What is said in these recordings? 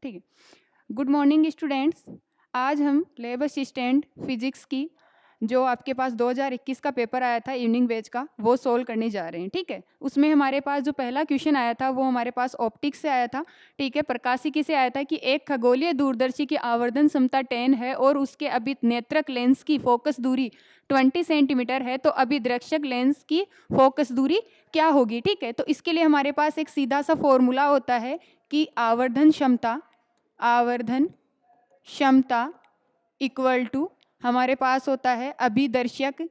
ठीक है। Good morning students. आज हम लेब असिस्टेंट फिजिक्स की जो आपके पास 2021 का पेपर आया था इवनिंग बैच का, वो सोल्व करने जा रहे हैं। ठीक है, उसमें हमारे पास जो पहला क्वेश्चन आया था वो हमारे पास ऑप्टिक्स से आया था। ठीक है, प्रकाशिकी से आया था कि एक खगोलीय दूरदर्शी की आवर्धन क्षमता 10 है और उसके अभिनेत्रक लेंस की फोकस दूरी 20 सेंटीमीटर है, तो अभिदर्शक लेंस की फोकस दूरी क्या होगी। ठीक है, तो इसके लिए हमारे पास एक सीधा सा फॉर्मूला होता है कि आवर्धन क्षमता इक्वल टू हमारे पास होता है अभिदर्शक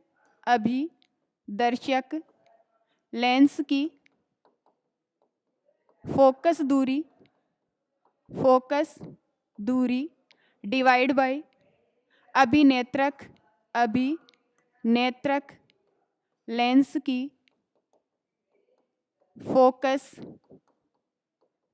लेंस की फोकस दूरी डिवाइड बाय अभिनेत्रक लेंस की फोकस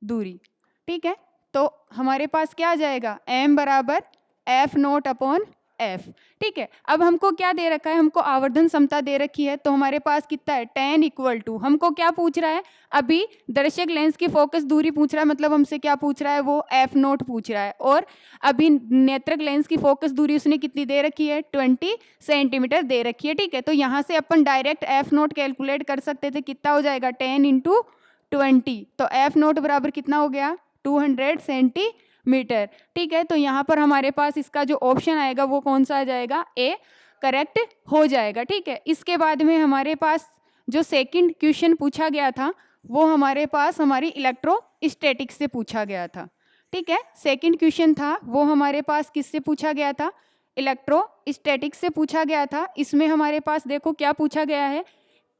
दूरी। ठीक है, तो हमारे पास क्या आ जाएगा, m बराबर F0/F। ठीक है, अब हमको क्या दे रखा है, हमको आवर्धन क्षमता दे रखी है, तो हमारे पास कितना है 10 इक्वल टू, हमको क्या पूछ रहा है, अभी दर्शक लेंस की फोकस दूरी पूछ रहा है, मतलब हमसे क्या पूछ रहा है, वो F0 पूछ रहा है, और अभी नेत्रक लेंस की फोकस दूरी उसने कितनी दे रखी है, 20 सेंटीमीटर दे रखी है। ठीक है, तो यहाँ से अपन डायरेक्ट F0 कैलकुलेट कर सकते थे, कितना हो जाएगा 10 इंटू 20, तो F0 बराबर कितना हो गया 200 सेंटीमीटर। ठीक है, तो यहाँ पर हमारे पास इसका जो ऑप्शन आएगा वो कौन सा आ जाएगा, ए करेक्ट हो जाएगा। ठीक है, इसके बाद में हमारे पास जो सेकंड क्वेश्चन पूछा गया था वो हमारे पास हमारी इलेक्ट्रोस्टैटिक्स से पूछा गया था। ठीक है, सेकंड क्वेश्चन था वो हमारे पास किससे पूछा गया था, इलेक्ट्रोस्टैटिक्स से पूछा गया था। इसमें हमारे पास देखो क्या पूछा गया है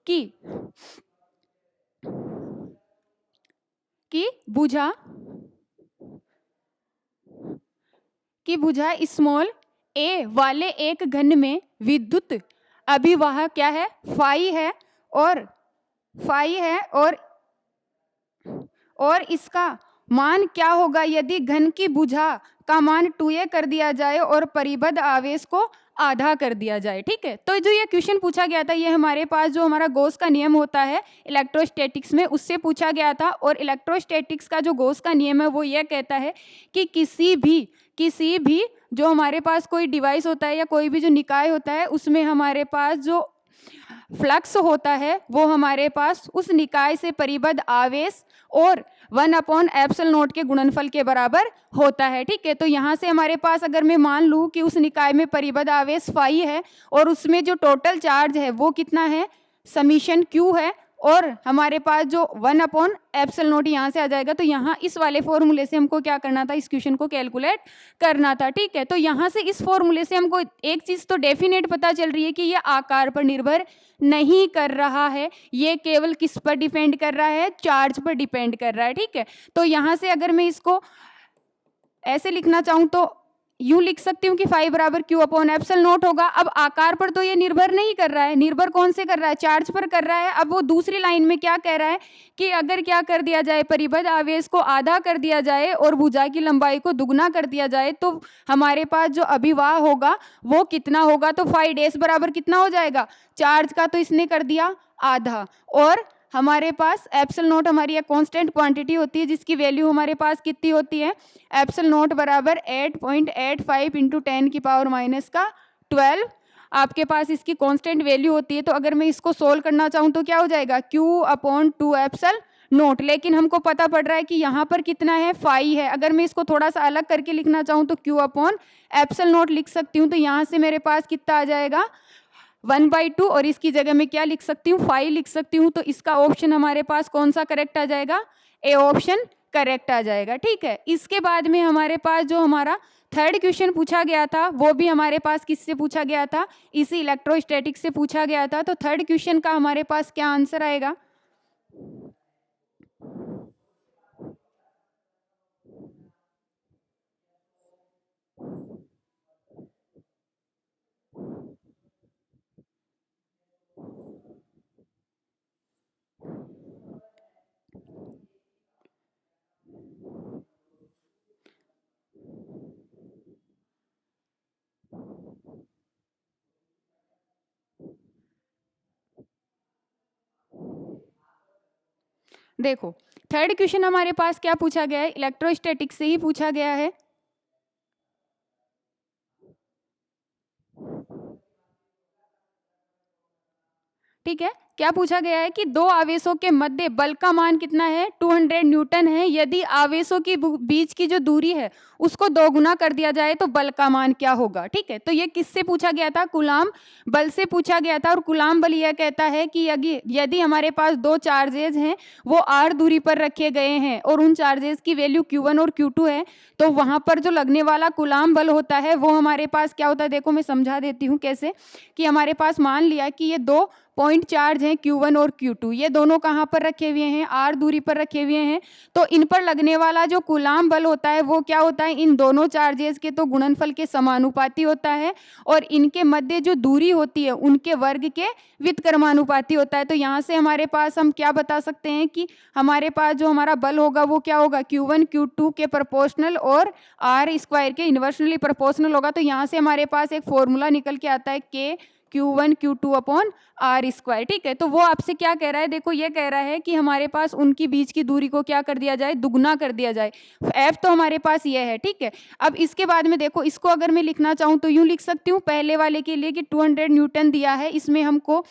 कि भुजा स्मॉल ए वाले एक घन में विद्युत अभिवाह क्या है, फाई है, और इसका मान क्या होगा यदि घन की भुजा का मान 2a कर दिया जाए और परिबद्ध आवेश को आधा कर दिया जाए। ठीक है, तो जो ये क्वेश्चन पूछा गया था ये हमारे पास जो हमारा गॉस का नियम होता है इलेक्ट्रोस्टैटिक्स में, उससे पूछा गया था। और इलेक्ट्रोस्टैटिक्स का जो गॉस का नियम है वो ये कहता है कि किसी भी जो हमारे पास कोई डिवाइस होता है या कोई भी जो निकाय होता है उसमें हमारे पास जो फ्लक्स होता है वो हमारे पास उस निकाय से परिबद्ध आवेश और 1/ε0 के गुणनफल के बराबर होता है। ठीक है, तो यहाँ से हमारे पास अगर मैं मान लूँ कि उस निकाय में परिबद्ध आवेश फाई है और उसमें जो टोटल चार्ज है वो कितना है, समीशन क्यू है, और हमारे पास जो 1/ε0 यहाँ से आ जाएगा, तो यहाँ इस वाले फॉर्मूले से हमको क्या करना था, इस क्वेश्चन को कैलकुलेट करना था। ठीक है, तो यहाँ से इस फॉर्मूले से हमको एक चीज़ तो डेफिनेट पता चल रही है कि ये आकार पर निर्भर नहीं कर रहा है, ये केवल किस पर डिपेंड कर रहा है, चार्ज पर डिपेंड कर रहा है। ठीक है, तो यहाँ से अगर मैं इसको ऐसे लिखना चाहूँ तो यूं लिख सकती हूँ कि फाई बराबर Q/ε0 होगा। अब आकार पर तो ये निर्भर नहीं कर रहा है, निर्भर कौन से कर रहा है, चार्ज पर कर रहा है। अब वो दूसरी लाइन में क्या कह रहा है कि अगर क्या कर दिया जाए, परिबद्ध आवेश को आधा कर दिया जाए और भुजा की लंबाई को दुगना कर दिया जाए तो हमारे पास जो अभिवाह होगा वो कितना होगा, तो फाई डैश बराबर कितना हो जाएगा, चार्ज का तो इसने कर दिया आधा, और हमारे पास ε0 हमारी एक कांस्टेंट क्वांटिटी होती है जिसकी वैल्यू हमारे पास कितनी होती है, ε0 बराबर 8.85 इंटू 10⁻⁻12 आपके पास इसकी कांस्टेंट वैल्यू होती है। तो अगर मैं इसको सोल्व करना चाहूँ तो क्या हो जाएगा Q/2ε0, लेकिन हमको पता पड़ रहा है कि यहाँ पर कितना है, फाई है। अगर मैं इसको थोड़ा सा अलग करके लिखना चाहूँ तो Q/ε0 लिख सकती हूँ, तो यहाँ से मेरे पास कितना आ जाएगा 1/2, और इसकी जगह में क्या लिख सकती हूँ, फाई लिख सकती हूँ। तो इसका ऑप्शन हमारे पास कौन सा करेक्ट आ जाएगा, ए ऑप्शन करेक्ट आ जाएगा। ठीक है, इसके बाद में हमारे पास जो हमारा थर्ड क्वेश्चन पूछा गया था वो भी हमारे पास किससे पूछा गया था, इसी इलेक्ट्रोस्टैटिक्स से पूछा गया था। तो थर्ड क्वेश्चन का हमारे पास क्या आंसर आएगा, देखो थर्ड क्वेश्चन हमारे पास क्या पूछा गया है, इलेक्ट्रोस्टैटिक से ही पूछा गया है। ठीक है, क्या पूछा गया है कि दो आवेशों के मध्य बल का मान कितना है, 200 न्यूटन है। यदि आवेशों की बीच की जो दूरी है उसको दोगुना कर दिया जाए तो बल का मान क्या होगा। ठीक है, तो ये किससे पूछा गया था, कूलाम बल से पूछा गया था। और कूलाम बल यह कहता है कि यदि हमारे पास दो चार्जेज हैं वो r दूरी पर रखे गए हैं और उन चार्जेस की वैल्यू q1 और q2 है, तो वहां पर जो लगने वाला कूलाम बल होता है वो हमारे पास क्या होता है। देखो मैं समझा देती हूँ कैसे, कि हमारे पास मान लिया कि ये दो पॉइंट चार्ज हैं Q1 और Q2, ये दोनों कहाँ पर रखे हुए हैं, r दूरी पर रखे हुए हैं। तो इन पर लगने वाला जो कूलाम बल होता है वो क्या होता है, इन दोनों चार्जेस के तो गुणनफल के समानुपाती होता है और इनके मध्य जो दूरी होती है उनके वर्ग के व्युत्क्रमानुपाती होता है। तो यहाँ से हमारे पास हम क्या बता सकते हैं कि हमारे पास जो हमारा बल होगा वो क्या होगा, Q1 Q2 के प्रोपोर्शनल और r स्क्वायर के इन्वर्सली प्रोपोर्शनल होगा। तो यहाँ से हमारे पास एक फॉर्मूला निकल के आता है K Q1 Q2 upon r square. ठीक है, तो वो आपसे क्या कह रहा है, देखो ये कह रहा है कि हमारे पास उनकी बीच की दूरी को क्या कर दिया जाए, दुगना कर दिया जाए। f तो हमारे पास ये है। ठीक है, अब इसके बाद में देखो, इसको अगर मैं लिखना चाहूँ तो यूं लिख सकती हूँ, पहले वाले के लिए कि 200 न्यूटन दिया है, इसमें हमको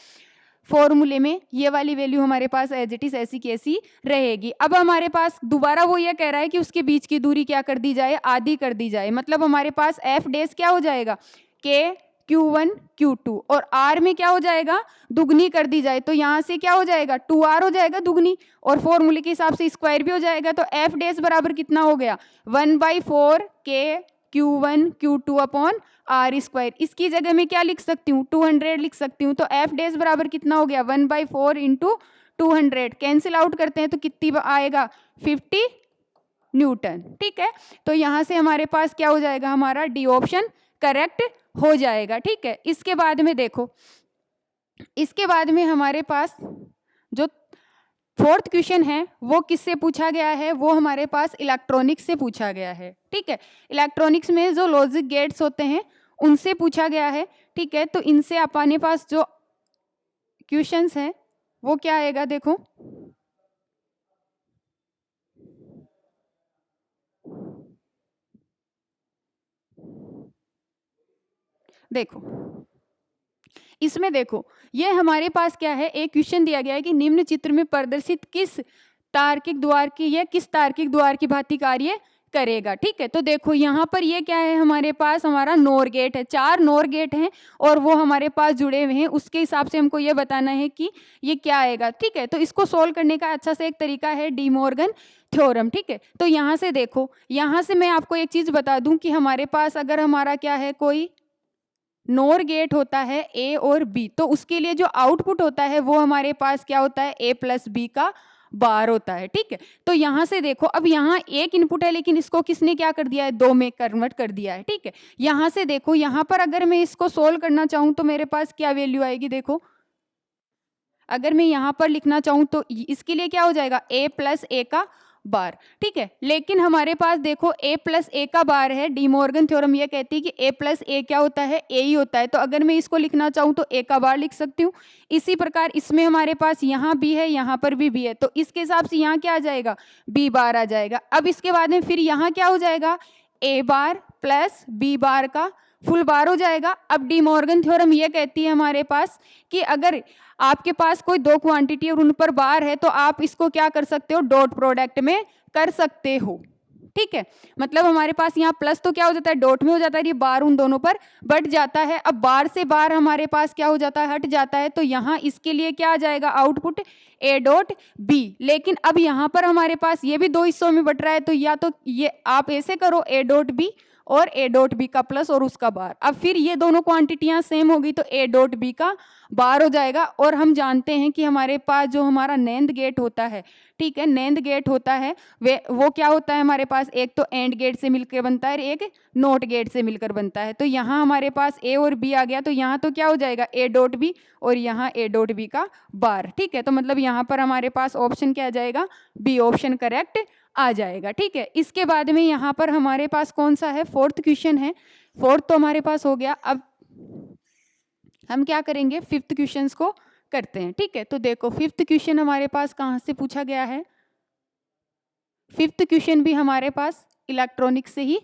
फॉर्मूले में ये वाली वैल्यू हमारे पास एज इट इज ऐसी की ऐसी रहेगी। अब हमारे पास दोबारा वो ये कह रहा है कि उसके बीच की दूरी क्या कर दी जाए, आधी कर दी जाए। मतलब हमारे पास f डैश क्या हो जाएगा, k Q1 Q2 और r में क्या हो जाएगा, दुगनी कर दी जाए। तो यहाँ से क्या हो जाएगा, 2r हो जाएगा दुगनी, और फॉर्मूले के हिसाब से स्क्वायर भी हो जाएगा। तो f डैश बराबर कितना हो गया, 1/4 k Q1 Q2 upon r square. इसकी जगह में क्या लिख सकती हूँ, 200 लिख सकती हूँ। तो f डैश बराबर कितना हो गया, 1/4 इंटू 200, कैंसिल आउट करते हैं तो कितनी आएगा, 50 न्यूटन। ठीक है, तो यहाँ से हमारे पास क्या हो जाएगा, हमारा डी ऑप्शन करेक्ट हो जाएगा। ठीक है, इसके बाद में देखो, इसके बाद में हमारे पास जो फोर्थ क्वेश्चन है वो किससे पूछा गया है, वो हमारे पास इलेक्ट्रॉनिक्स से पूछा गया है। ठीक है, इलेक्ट्रॉनिक्स में जो लॉजिक गेट्स होते हैं उनसे पूछा गया है। ठीक है, तो इनसे अपने पास जो क्वेश्चंस हैं वो क्या आएगा, देखो देखो इसमें देखो, ये हमारे पास क्या है, एक क्वेश्चन दिया गया है कि निम्न चित्र में प्रदर्शित किस तार्किक द्वार की, यह किस तार्किक द्वार की भांति कार्य करेगा। ठीक है, तो देखो यहाँ पर ये क्या है, हमारे पास हमारा नोर गेट है, 4 नोर गेट हैं और वो हमारे पास जुड़े हुए हैं। उसके हिसाब से हमको ये बताना है कि ये क्या आएगा। ठीक है, तो इसको सोल्व करने का अच्छा से एक तरीका है डी मॉर्गन थ्योरम। ठीक है, तो यहाँ से देखो, यहाँ से मैं आपको एक चीज बता दूं कि हमारे पास अगर हमारा क्या है, कोई नोर गेट होता है ए और बी, तो उसके लिए जो आउटपुट होता है वो हमारे पास क्या होता है, ए प्लस बी का बार होता है। ठीक है, तो यहाँ से देखो, अब यहाँ एक इनपुट है लेकिन इसको किसने क्या कर दिया है, 2 में कन्वर्ट कर दिया है। ठीक है, यहाँ से देखो, यहाँ पर अगर मैं इसको सोल्व करना चाहूँ तो मेरे पास क्या वैल्यू आएगी, देखो अगर मैं यहाँ पर लिखना चाहूँ तो इसके लिए क्या हो जाएगा, ए प्लस ए का बार। ठीक है, लेकिन हमारे पास देखो ए प्लस ए का बार है, डी मॉर्गन थ्योरम ये कहती है कि ए प्लस ए क्या होता है, ए ही होता है। तो अगर मैं इसको लिखना चाहूँ तो ए का बार लिख सकती हूँ। इसी प्रकार इसमें हमारे पास यहाँ बी है, यहाँ पर भी बी है, तो इसके हिसाब से यहाँ क्या आ जाएगा, बी बार आ जाएगा। अब इसके बाद में फिर यहाँ क्या हो जाएगा, ए बार प्लस बी बार का फुल बार हो जाएगा। अब डी मॉर्गन थ्योरम ये कहती है हमारे पास कि अगर आपके पास कोई दो क्वांटिटी और उन पर बार है तो आप इसको क्या कर सकते हो, डॉट प्रोडक्ट में कर सकते हो। ठीक है, मतलब हमारे पास यहाँ प्लस तो क्या हो जाता है, डॉट में हो जाता है, ये बार उन दोनों पर बट जाता है। अब बार से बार हमारे पास क्या हो जाता है, हट जाता है। तो यहाँ इसके लिए क्या आ जाएगा, आउटपुट ए डॉट बी। लेकिन अब यहाँ पर हमारे पास ये भी 2 हिस्सों में बट रहा है, तो या तो ये आप ऐसे करो, ए डॉट बी और ए डॉट बी का प्लस और उसका बार। अब फिर ये दोनों क्वांटिटियां सेम होगी तो ए डॉट बी का बार हो जाएगा। और हम जानते हैं कि हमारे पास जो हमारा नेंद गेट होता है, ठीक है, नेंद गेट होता है वो क्या होता है हमारे पास, एक तो एंड गेट से मिलकर बनता है, एक नोट गेट से मिलकर बनता है। तो यहाँ हमारे पास ए और बी आ गया, तो यहाँ तो क्या हो जाएगा, ए डॉट बी और यहाँ ए डॉट बी का बार। ठीक है, तो मतलब यहाँ पर हमारे पास ऑप्शन क्या आ जाएगा, बी ऑप्शन करेक्ट आ जाएगा। ठीक है, इसके बाद में यहाँ पर हमारे पास कौन सा है, फोर्थ क्वेश्चन है। फोर्थ तो हमारे पास हो गया। अब हम क्या करेंगे, फिफ्थ क्वेश्चन को करते हैं। ठीक है, तो देखो फिफ्थ क्वेश्चन हमारे पास कहाँ से पूछा गया है, 5th क्वेश्चन भी हमारे पास इलेक्ट्रॉनिक से ही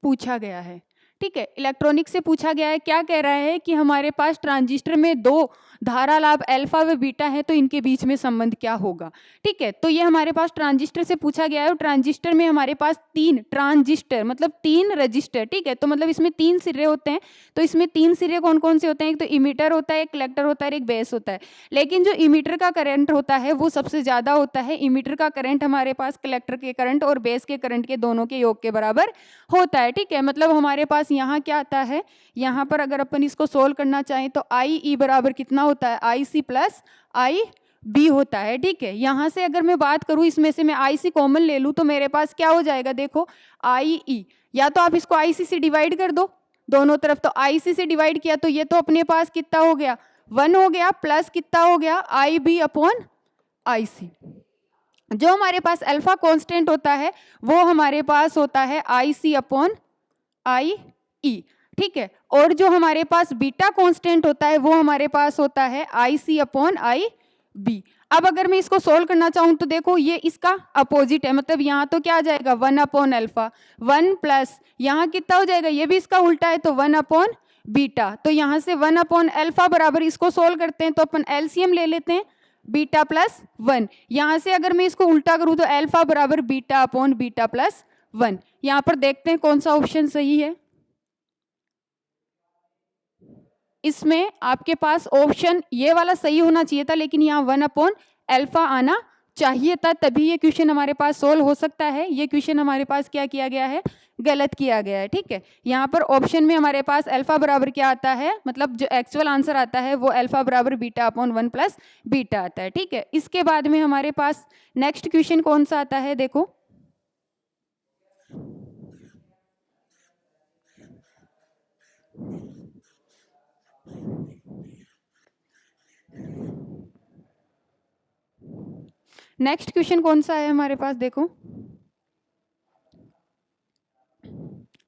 पूछा गया है। ठीक है, इलेक्ट्रॉनिक से पूछा गया है, क्या कह रहा है कि हमारे पास ट्रांजिस्टर में दो धारा लाभ अल्फा व बीटा है, तो इनके बीच में संबंध क्या होगा। ठीक है, तो ये हमारे पास ट्रांजिस्टर से पूछा गया है, और ट्रांजिस्टर में हमारे पास 3 ट्रांजिस्टर मतलब 3 रजिस्टर। ठीक है, तो मतलब इसमें 3 सिरे होते हैं, तो इसमें 3 सिरे कौन कौन से होते हैं, एक तो इमीटर होता है, एक कलेक्टर होता है, एक बेस होता है। लेकिन जो इमीटर का करंट होता है वो सबसे ज्यादा होता है। इमीटर का करंट हमारे पास कलेक्टर के करंट और बेस के करंट के दोनों के योग के बराबर होता है। ठीक है, मतलब हमारे पास यहाँ क्या आता है, यहाँ पर अगर अपन इसको सोल्व करना चाहें तो आई ई बराबर कितना होता है, आई सी प्लस आई बी होता है। ठीक है, यहाँ से अगर मैं बात करूँ, इसमें से मैं आई सी कॉमन ले लूँ तो मेरे पास क्या हो जाएगा, देखो आई ई, या तो आप इसको आई सी से डिवाइड कर दो दोनों तरफ, तो आई सी से डिवाइड किया तो ये तो अपने पास कितना हो गया, 1 हो गया, प्लस कितना हो गया, आई बी अपॉन आई सी। जो हमारे पास अल्फा कांस्टेंट होता है वो हमारे पास होता है आई सी अपॉन आई ई। ठीक है, और जो हमारे पास बीटा कांस्टेंट होता है वो हमारे पास होता है आई सी अपॉन आई बी। अब अगर मैं इसको सोल्व करना चाहूँ तो देखो ये इसका अपोजिट है, मतलब यहाँ तो क्या आ जाएगा 1 अपॉन अल्फा, 1 प्लस यहाँ कितना हो जाएगा, ये भी इसका उल्टा है तो 1 अपॉन बीटा। तो यहाँ से 1 अपॉन अल्फा बराबर, इसको सोल्व करते हैं तो अपन एलसीएम ले लेते हैं, बीटा प्लस 1। यहाँ से अगर मैं इसको उल्टा करूँ तो अल्फा बराबर बीटा अपॉन बीटा प्लस 1। यहाँ पर देखते हैं कौन सा ऑप्शन सही है। इसमें आपके पास ऑप्शन ये वाला सही होना चाहिए था, लेकिन यहाँ 1 अपॉन अल्फा आना चाहिए था, तभी ये क्वेश्चन हमारे पास सोल्व हो सकता है। ये क्वेश्चन हमारे पास क्या किया गया है, गलत किया गया है। ठीक है, यहाँ पर ऑप्शन में हमारे पास अल्फा बराबर क्या आता है, मतलब जो एक्चुअल आंसर आता है वो अल्फा बराबर बीटा अपॉन 1 प्लस बीटा आता है। ठीक है, इसके बाद में हमारे पास नेक्स्ट क्वेश्चन कौन सा आता है, देखो नेक्स्ट क्वेश्चन कौन सा है हमारे पास, देखो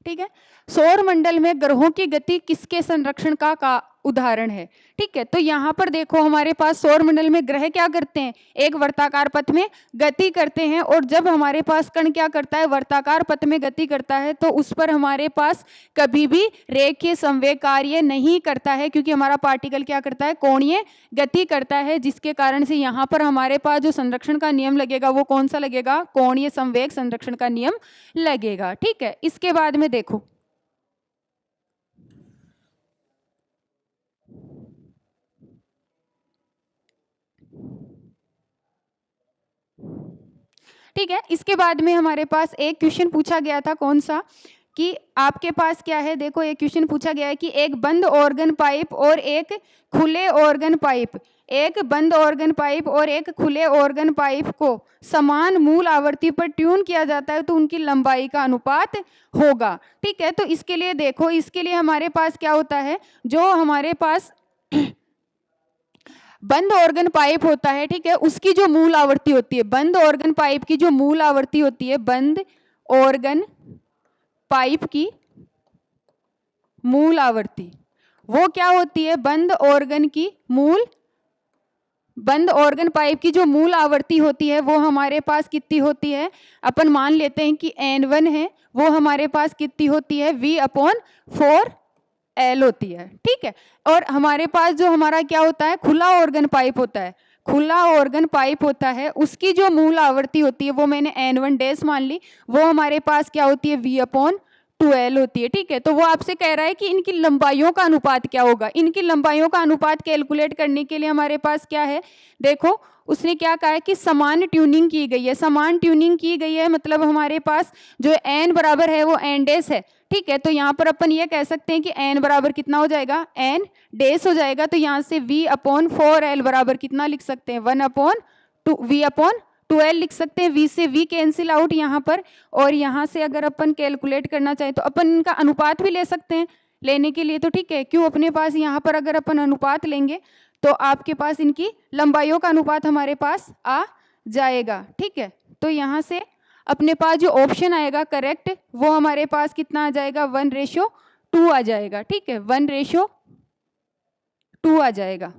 ठीक है, सौर मंडल में ग्रहों की गति किसके संरक्षण का उदाहरण है। ठीक है, तो यहाँ पर देखो हमारे पास सौर मंडल में ग्रह क्या करते हैं, एक वर्ताकार पथ में गति करते हैं, और जब हमारे पास कण क्या करता है, वर्ताकार पथ में गति करता है, तो उस पर हमारे पास कभी भी रेखीय संवेग कार्य नहीं करता है, क्योंकि हमारा पार्टिकल क्या करता है, कोणीय गति करता है, जिसके कारण से यहाँ पर हमारे पास जो संरक्षण का नियम लगेगा वो कौन सा लगेगा, कोणीय संवेग संरक्षण का नियम लगेगा। ठीक है, इसके बाद में देखो ठीक है, इसके बाद में हमारे पास एक क्वेश्चन पूछा गया था, कौन सा, कि आपके पास क्या है, देखो एक क्वेश्चन पूछा गया है कि एक बंद ऑर्गन पाइप और एक खुले ऑर्गन पाइप, एक बंद ऑर्गन पाइप और एक खुले ऑर्गन पाइप को समान मूल आवृत्ति पर ट्यून किया जाता है तो उनकी लंबाई का अनुपात होगा। ठीक है, तो इसके लिए देखो, इसके लिए हमारे पास क्या होता है, जो हमारे पास बंद ऑर्गन पाइप होता है, ठीक है, उसकी जो मूल आवृत्ति होती है, बंद ऑर्गन पाइप की जो मूल आवृत्ति होती है, बंद ऑर्गन पाइप की मूल आवृत्ति वो क्या होती है, बंद ऑर्गन पाइप की जो मूल आवृत्ति होती है वो हमारे पास कितनी होती है, अपन मान लेते हैं कि N1 है, वो हमारे पास कितनी होती है, V/4L होती है। ठीक है, और हमारे पास जो हमारा क्या होता है, खुला ऑर्गन पाइप होता है, खुला ऑर्गन पाइप होता है, उसकी जो मूल आवृत्ति होती है वो मैंने N1 डैश मान ली, वो हमारे पास क्या होती है, V/2L होती है। ठीक है, तो वो आपसे कह रहा है कि इनकी लंबाइयों का अनुपात क्या होगा। इनकी लंबाइयों का अनुपात कैलकुलेट करने के लिए हमारे पास क्या है, देखो उसने क्या कहा है कि समान ट्यूनिंग की गई है, समान ट्यूनिंग की गई है, मतलब हमारे पास जो n बराबर है वो n डैश है। ठीक है, तो यहाँ पर अपन ये कह सकते हैं कि n बराबर कितना हो जाएगा, n डैश हो जाएगा, तो यहाँ से V/4L बराबर कितना लिख सकते हैं, V/2L लिख सकते हैं, V से V कैंसिल आउट यहाँ पर, और यहाँ से अगर अपन कैलकुलेट करना चाहें तो अपन इनका अनुपात भी ले सकते हैं, लेने के लिए तो ठीक है, क्यों अपने पास यहाँ पर अगर अपन अनुपात लेंगे तो आपके पास इनकी लंबाइयों का अनुपात हमारे पास आ जाएगा। ठीक है, तो यहाँ से अपने पास जो ऑप्शन आएगा करेक्ट वो हमारे पास कितना आ जाएगा, 1:2 आ जाएगा। ठीक है, 1:2 आ जाएगा।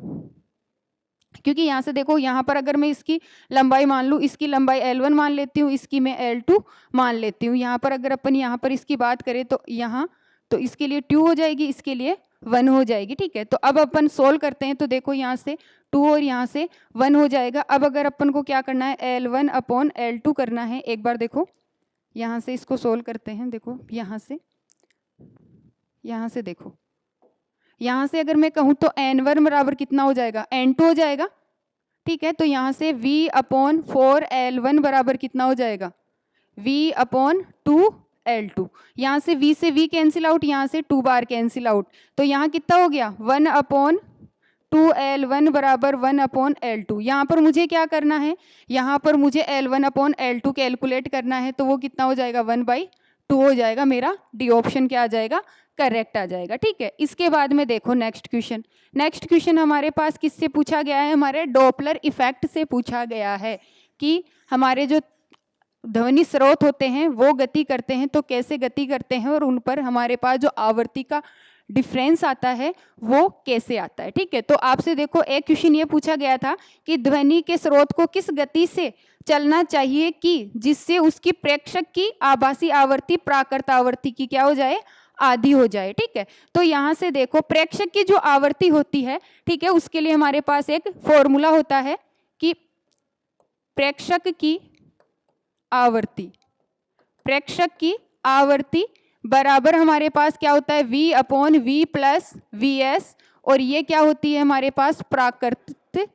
क्योंकि यहाँ से देखो, यहाँ पर अगर मैं इसकी लंबाई मान लूँ, इसकी लंबाई L1 मान लेती हूँ, इसकी मैं L2 मान लेती हूँ। यहाँ पर अगर अपन यहाँ पर इसकी बात करें तो यहाँ तो इसके लिए 2 हो जाएगी, इसके लिए 1 हो जाएगी। ठीक है, तो अब अपन सोल्व करते हैं तो देखो यहाँ से 2 और यहाँ से 1 हो जाएगा। अब अगर अपन को क्या करना है, L1 अपॉन L2 करना है। एक बार देखो यहाँ से इसको सोल्व करते हैं। देखो यहाँ से देखो, यहाँ से अगर मैं कहूँ तो N1 बराबर कितना हो जाएगा, N2 हो जाएगा। ठीक है, तो यहाँ से V अपॉन 4L1 बराबर कितना हो जाएगा, V अपॉन 2L2। यहाँ से V कैंसिल आउट, यहाँ से 2 बार कैंसिल आउट, तो यहाँ कितना हो गया 1 अपॉन 2L1 बराबर 1 अपॉन L2। यहाँ पर मुझे क्या करना है, यहाँ पर मुझे L1 अपॉन L2 कैलकुलेट करना है, तो वो कितना हो जाएगा 1/2 हो जाएगा। मेरा डी ऑप्शन क्या आ जाएगा, करेक्ट आ जाएगा। ठीक है, इसके बाद में देखो नेक्स्ट क्वेश्चन हमारे पास किससे पूछा गया है, हमारे डॉपलर इफेक्ट से पूछा गया है कि हमारे जो ध्वनि स्रोत होते हैं वो गति करते हैं तो कैसे गति करते हैं, और उन पर हमारे पास जो आवृत्ति का डिफरेंस आता है वो कैसे आता है। ठीक है, तो आपसे देखो एक क्वेश्चन ये पूछा गया था कि ध्वनि के स्रोत को किस गति से चलना चाहिए कि जिससे उसकी प्रेक्षक की आभासी आवृत्ति प्राकृत आवृत्ति की क्या हो जाए, आधी हो जाए। ठीक है, तो यहाँ से देखो प्रेक्षक की जो आवृत्ति होती है, ठीक है, उसके लिए हमारे पास एक फॉर्मूला होता है कि प्रेक्षक की आवृत्ति बराबर हमारे पास क्या होता है, V upon V plus VS, और ये क्या होती है हमारे पास प्राकृतिक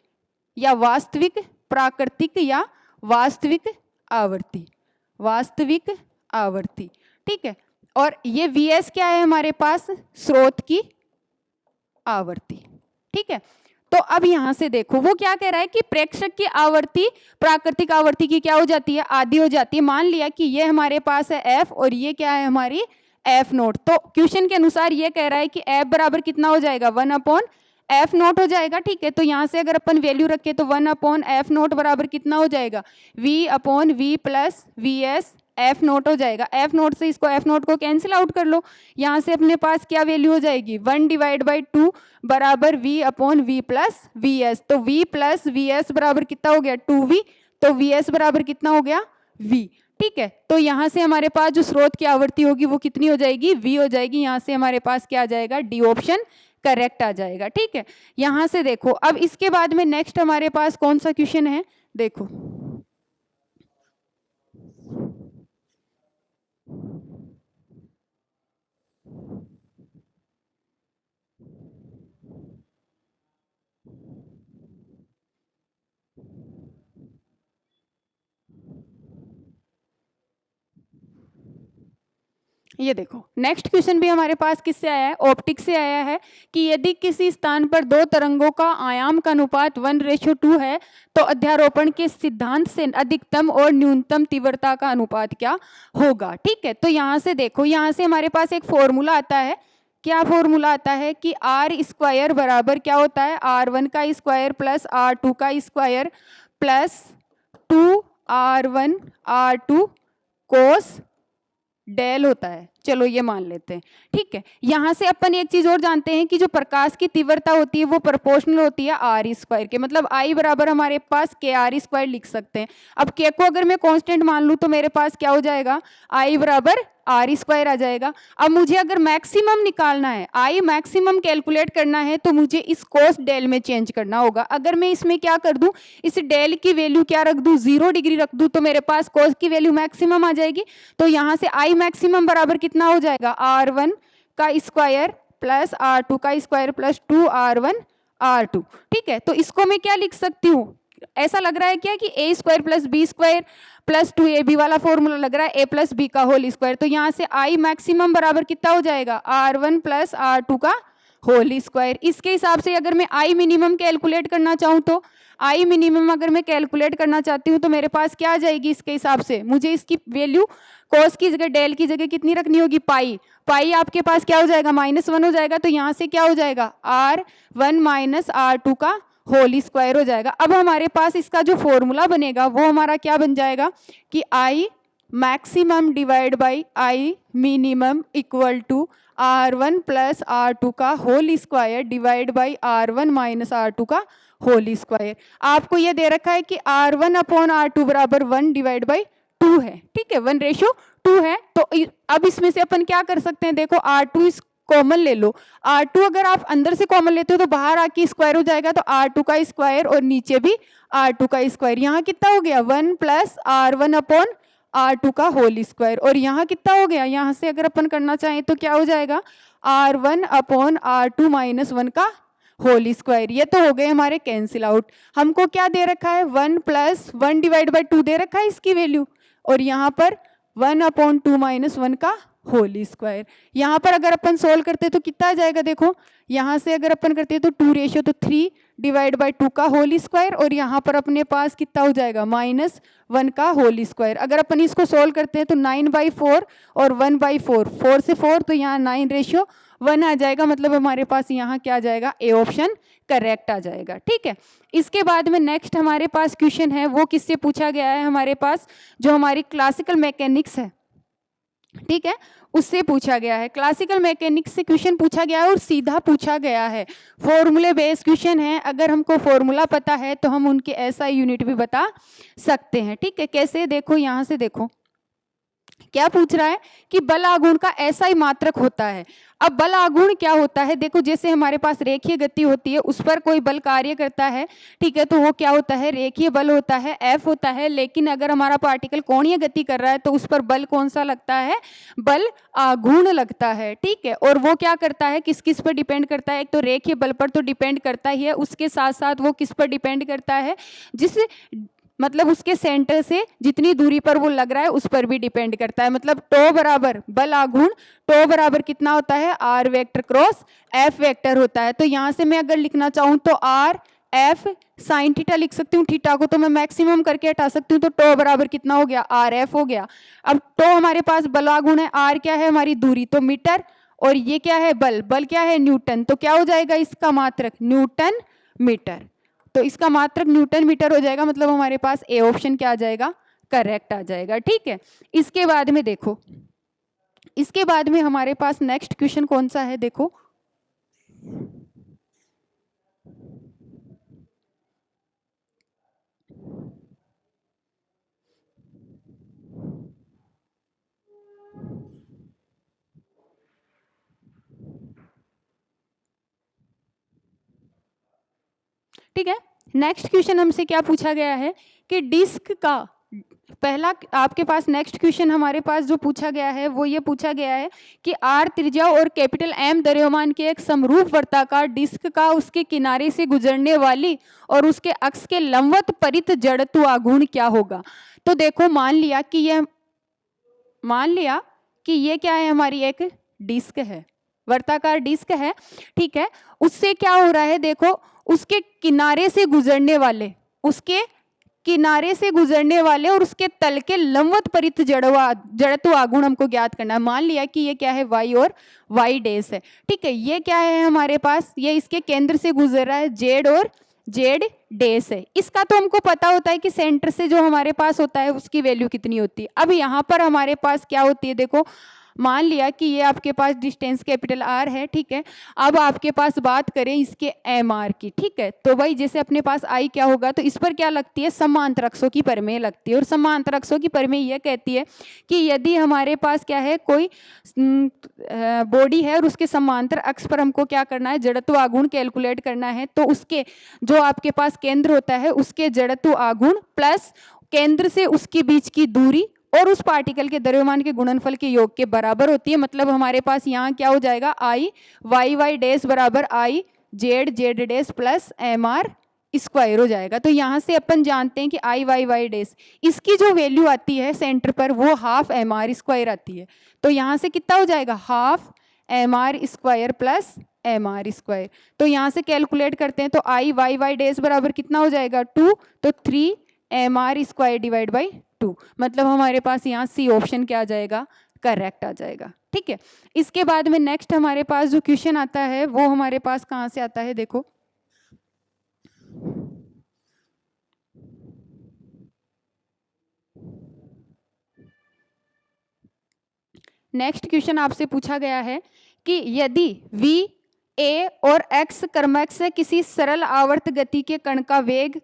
या वास्तविक आवृत्ति। ठीक है, और ये VS क्या है हमारे पास, स्रोत की आवृत्ति। ठीक है, तो अब यहां से देखो वो क्या कह रहा है कि प्रेक्षक की आवृत्ति प्राकृतिक आवृत्ति की क्या हो जाती है, आधी हो जाती है। मान लिया कि ये हमारे पास है F और ये क्या है हमारी F0, तो क्वेश्चन के अनुसार ये कह रहा है कि F बराबर कितना हो जाएगा 1 अपॉन F0 हो जाएगा। ठीक है, तो यहाँ से अगर अपन वैल्यू रखें तो 1 अपॉन F0 बराबर कितना हो जाएगा, V upon V plus VS F0 हो जाएगा। F0 से इसको F0 को कैंसिल आउट कर लो, यहाँ से अपने पास क्या वैल्यू हो जाएगी 1/2 बराबर V upon V plus VS, तो V प्लस VS बराबर कितना हो गया 2V, तो VS बराबर कितना हो गया V। ठीक है, तो यहाँ से हमारे पास जो स्रोत की आवृत्ति होगी वो कितनी हो जाएगी, V हो जाएगी। यहाँ से हमारे पास क्या आ जाएगा, डी ऑप्शन करेक्ट आ जाएगा। ठीक है, यहाँ से देखो अब इसके बाद में नेक्स्ट हमारे पास कौन सा क्वेश्चन है, देखो ये देखो नेक्स्ट क्वेश्चन भी हमारे पास किससे आया है, ऑप्टिक से आया है कि यदि किसी स्थान पर दो तरंगों का आयाम का अनुपात 1:2 है तो अध्यारोपण के सिद्धांत से अधिकतम और न्यूनतम तीव्रता का अनुपात क्या होगा। ठीक है, तो यहाँ से देखो, यहाँ से हमारे पास एक फॉर्मूला आता है, क्या फॉर्मूला आता है कि R² बराबर क्या होता है, R1 का स्क्वायर प्लस R2 का स्क्वायर प्लस 2R1 R2 कोस डेल होता है। चलो ये मान लेते हैं। ठीक है, यहाँ से अपन एक चीज और जानते हैं कि जो प्रकाश की तीव्रता होती है वो प्रोपोर्शनल होती है R² के, मतलब I बराबर हमारे पास KR² लिख सकते हैं। अब K को अगर मैं कांस्टेंट मान लूँ तो मेरे पास क्या हो जाएगा, I बराबर R² आ जाएगा। अब मुझे अगर मैक्सिमम निकालना है, I मैक्सिमम कैलकुलेट करना है, तो मुझे इस कोस डेल में चेंज करना होगा। अगर मैं इसमें क्या कर दूं, इस डेल की वैल्यू क्या रख दूं, 0 डिग्री रख दूं, तो मेरे पास कोस की वैल्यू मैक्सिमम आ जाएगी। तो यहाँ से I मैक्सिमम बराबर कितना हो जाएगा, R1 का स्क्वायर प्लस R2 का स्क्वायर प्लस 2R1 R2। ठीक है, तो इसको मैं क्या लिख सकती हूँ, ऐसा लग रहा है क्या कि A² plus B² plus 2AB वाला फॉर्मूला लग रहा है, A प्लस B का होल स्क्वायर। तो यहाँ से I मैक्सिमम बराबर कितना हो जाएगा, R1 प्लस R2 का होल स्क्वायर। इसके हिसाब से अगर मैं I मिनिमम कैलकुलेट करना चाहूँ तो I मिनिमम अगर मैं कैलकुलेट करना चाहती हूँ तो मेरे पास क्या आ जाएगी, इसके हिसाब से मुझे इसकी वैल्यू कोस की जगह डेल की जगह कितनी रखनी होगी, पाई आपके पास क्या हो जाएगा, -1 हो जाएगा। तो यहाँ से क्या हो जाएगा, R1 माइनस R2 का होल स्क्वायर हो जाएगा। अब हमारे पास इसका जो फॉर्मूला बनेगा वो हमारा क्या बन जाएगा कि I maximum divide by I minimum equal to R1 plus R2 का whole square divide by R1 minus R2 का होल स्क्वायर। आपको ये दे रखा है कि R1 अपॉन R2 बराबर 1/2 है, ठीक है, 1:2 है। तो अब इसमें से अपन क्या कर सकते हैं, देखो R2 इस कॉमन ले लो, R2 अगर आप अंदर से कॉमन लेते हो तो बाहर आके स्क्वायर हो जाएगा, तो R2 का स्क्वायर और नीचे भी R2 का स्क्वायर। यहाँ कितना हो गया 1 + R1 अपॉन R2 का होल स्क्वायर। और यहाँ कितना हो गया, यहाँ से अगर अपन करना चाहें तो क्या हो जाएगा R1 अपॉन R2 - 1 का होल स्क्वायर। ये तो हो गए हमारे कैंसिल आउट। हमको क्या दे रखा है 1 + 1/2 दे रखा है इसकी वैल्यू, और यहाँ पर 1/2 - 1 का होल स्क्वायर। यहाँ पर अगर अपन सोल्व करते तो कितना आ जाएगा, देखो यहाँ से अगर अपन करते हैं तो 2 तो 3/2 का होल स्क्वायर, और यहाँ पर अपने पास कितना हो जाएगा -1 का होल स्क्वायर। अगर अपन इसको सोल्व करते हैं तो 9/4 और 1/4, 4 से 4 तो यहाँ 9:1 आ जाएगा। मतलब हमारे पास यहाँ क्या आ जाएगा, ए ऑप्शन करेक्ट आ जाएगा, ठीक है। इसके बाद में नेक्स्ट हमारे पास क्वेश्चन है, वो किससे पूछा गया है, हमारे पास जो हमारी क्लासिकल मैकेनिक्स है, ठीक है, उससे पूछा गया है। क्लासिकल मैकेनिक्स से क्वेश्चन पूछा गया है और सीधा पूछा गया है, फॉर्मूले बेस्ड क्वेश्चन है। अगर हमको फॉर्मूला पता है तो हम उनके एसआई यूनिट भी बता सकते हैं, ठीक है। कैसे, देखो यहाँ से देखो क्या पूछ रहा है कि बल आघूर्ण का ऐसा ही मात्रक होता है। अब बल आघूर्ण क्या होता है, देखो जैसे हमारे पास रेखीय गति होती है, उस पर कोई बल कार्य करता है, ठीक है, तो वो क्या होता है, रेखीय बल होता है, F होता है। लेकिन अगर हमारा पार्टिकल कोणीय गति कर रहा है तो उस पर बल कौन सा लगता है, बल आघूर्ण लगता है, ठीक है। और वो क्या करता है, किस किस पर डिपेंड करता है, एक तो रेखीय बल पर तो डिपेंड करता ही है, उसके साथ साथ वो किस पर डिपेंड करता है, जिस मतलब उसके सेंटर से जितनी दूरी पर वो लग रहा है उस पर भी डिपेंड करता है। मतलब टो बराबर बल आघूर्ण, टो बराबर कितना होता है, R vector cross F vector होता है। तो यहाँ से मैं अगर लिखना चाहूँ तो R F साइन थीटा लिख सकती हूँ, थीटा को तो मैं मैक्सिमम करके हटा सकती हूँ, तो टो बराबर कितना हो गया, R F हो गया। अब टो हमारे पास बल आघूर्ण है, R क्या है हमारी दूरी, तो मीटर, और ये क्या है बल, बल क्या है न्यूटन, तो क्या हो जाएगा इसका मात्रक न्यूटन मीटर। तो इसका मात्रक न्यूटन मीटर हो जाएगा। मतलब हमारे पास ए ऑप्शन क्या आ जाएगा, करेक्ट आ जाएगा, ठीक है। इसके बाद में देखो, इसके बाद में हमारे पास नेक्स्ट क्वेश्चन कौन सा है, देखो ठीक है। नेक्स्ट क्वेश्चन हमसे क्या पूछा गया है कि डिस्क का, पहला आपके पास नेक्स्ट क्वेश्चन हमारे पास जो पूछा गया है वो ये पूछा गया है कि R त्रिज्या और कैपिटल M द्रव्यमान के एक समरूप वर्ताकार डिस्क का उसके किनारे से गुजरने वाली और उसके अक्ष के लंबवत परित जड़त्व आघूर्ण क्या होगा। तो देखो मान लिया कि ये क्या है, हमारी एक डिस्क है, वर्ताकार डिस्क है, ठीक है। उससे क्या हो रहा है, देखो उसके किनारे से गुजरने वाले, उसके किनारे से गुजरने वाले और उसके तल के लंबवत परित जड़त्व आघूर्ण हमको ज्ञात करना है। मान लिया कि ये क्या है, y और y डैश है, ठीक है। ये क्या है हमारे पास, ये इसके केंद्र से गुजर रहा है, z और z डैश है। इसका तो हमको पता होता है कि सेंटर से जो हमारे पास होता है उसकी वैल्यू कितनी होती है। अब यहाँ पर हमारे पास क्या होती है, देखो मान लिया कि ये आपके पास डिस्टेंस कैपिटल R है, ठीक है। अब आपके पास बात करें इसके MR की, ठीक है, तो भाई जैसे अपने पास I क्या होगा, तो इस पर क्या लगती है, समांतर अक्षों की परिमेय लगती है। और समांतर अक्षों की परिमेय यह कहती है कि यदि हमारे पास क्या है, कोई बॉडी है और उसके समांतर अक्ष पर हमको क्या करना है, जड़त्व आघूर्ण कैलकुलेट करना है, तो उसके जो आपके पास केंद्र होता है उसके जड़त्व आघूर्ण प्लस केंद्र से उसके बीच की दूरी और उस पार्टिकल के द्रव्यमान के गुणनफल के योग के बराबर होती है। मतलब हमारे पास यहाँ क्या हो जाएगा, I y डैश बराबर I z dash plus MR square हो जाएगा। तो यहाँ से अपन जानते हैं कि I y डैश, इसकी जो वैल्यू आती है सेंटर पर वो हाफ MR स्क्वायर आती है। तो यहाँ से कितना हो जाएगा, half MR square plus MR square. तो यहाँ से कैलकुलेट करते हैं तो I y डैश बराबर कितना हो जाएगा 2, तो 3 MR स्क्वायर डिवाइड बाई 2। मतलब हमारे पास यहाँ सी ऑप्शन क्या आ जाएगा, करेक्ट आ जाएगा, ठीक है। इसके बाद में नेक्स्ट हमारे पास जो क्वेश्चन आता है वो हमारे पास कहाँ से आता है, देखो नेक्स्ट क्वेश्चन आपसे पूछा गया है कि यदि V ए और एक्स कर्मक से किसी सरल आवर्त गति के कण का वेग,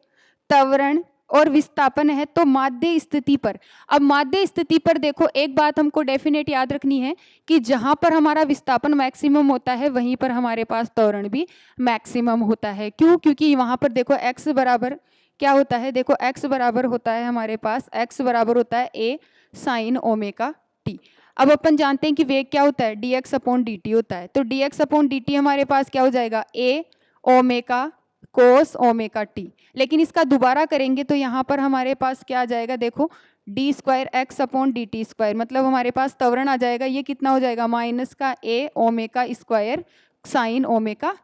त्वरण और विस्थापन है, तो माध्य स्थिति पर, अब माध्य स्थिति पर देखो एक बात हमको डेफिनेट याद रखनी है कि जहां पर हमारा विस्थापन मैक्सिमम होता है वहीं पर हमारे पास त्वरण भी मैक्सिमम होता है। क्यों? क्योंकि वहां पर देखो एक्स बराबर क्या होता है, देखो एक्स बराबर होता है हमारे पास, एक्स बराबर होता है ए साइन ओमेगा टी। अब अपन जानते हैं कि वेग क्या होता है, D x upon D T होता है, तो D x upon D T हमारे पास क्या हो जाएगा, ए ओमेगा कोस ओमेगा टी। लेकिन इसका दोबारा करेंगे तो यहाँ पर हमारे पास क्या आ जाएगा, देखो D square x upon D T square, मतलब हमारे पास त्वरण आ जाएगा, ये कितना हो जाएगा, माइनस का a omega square sine omega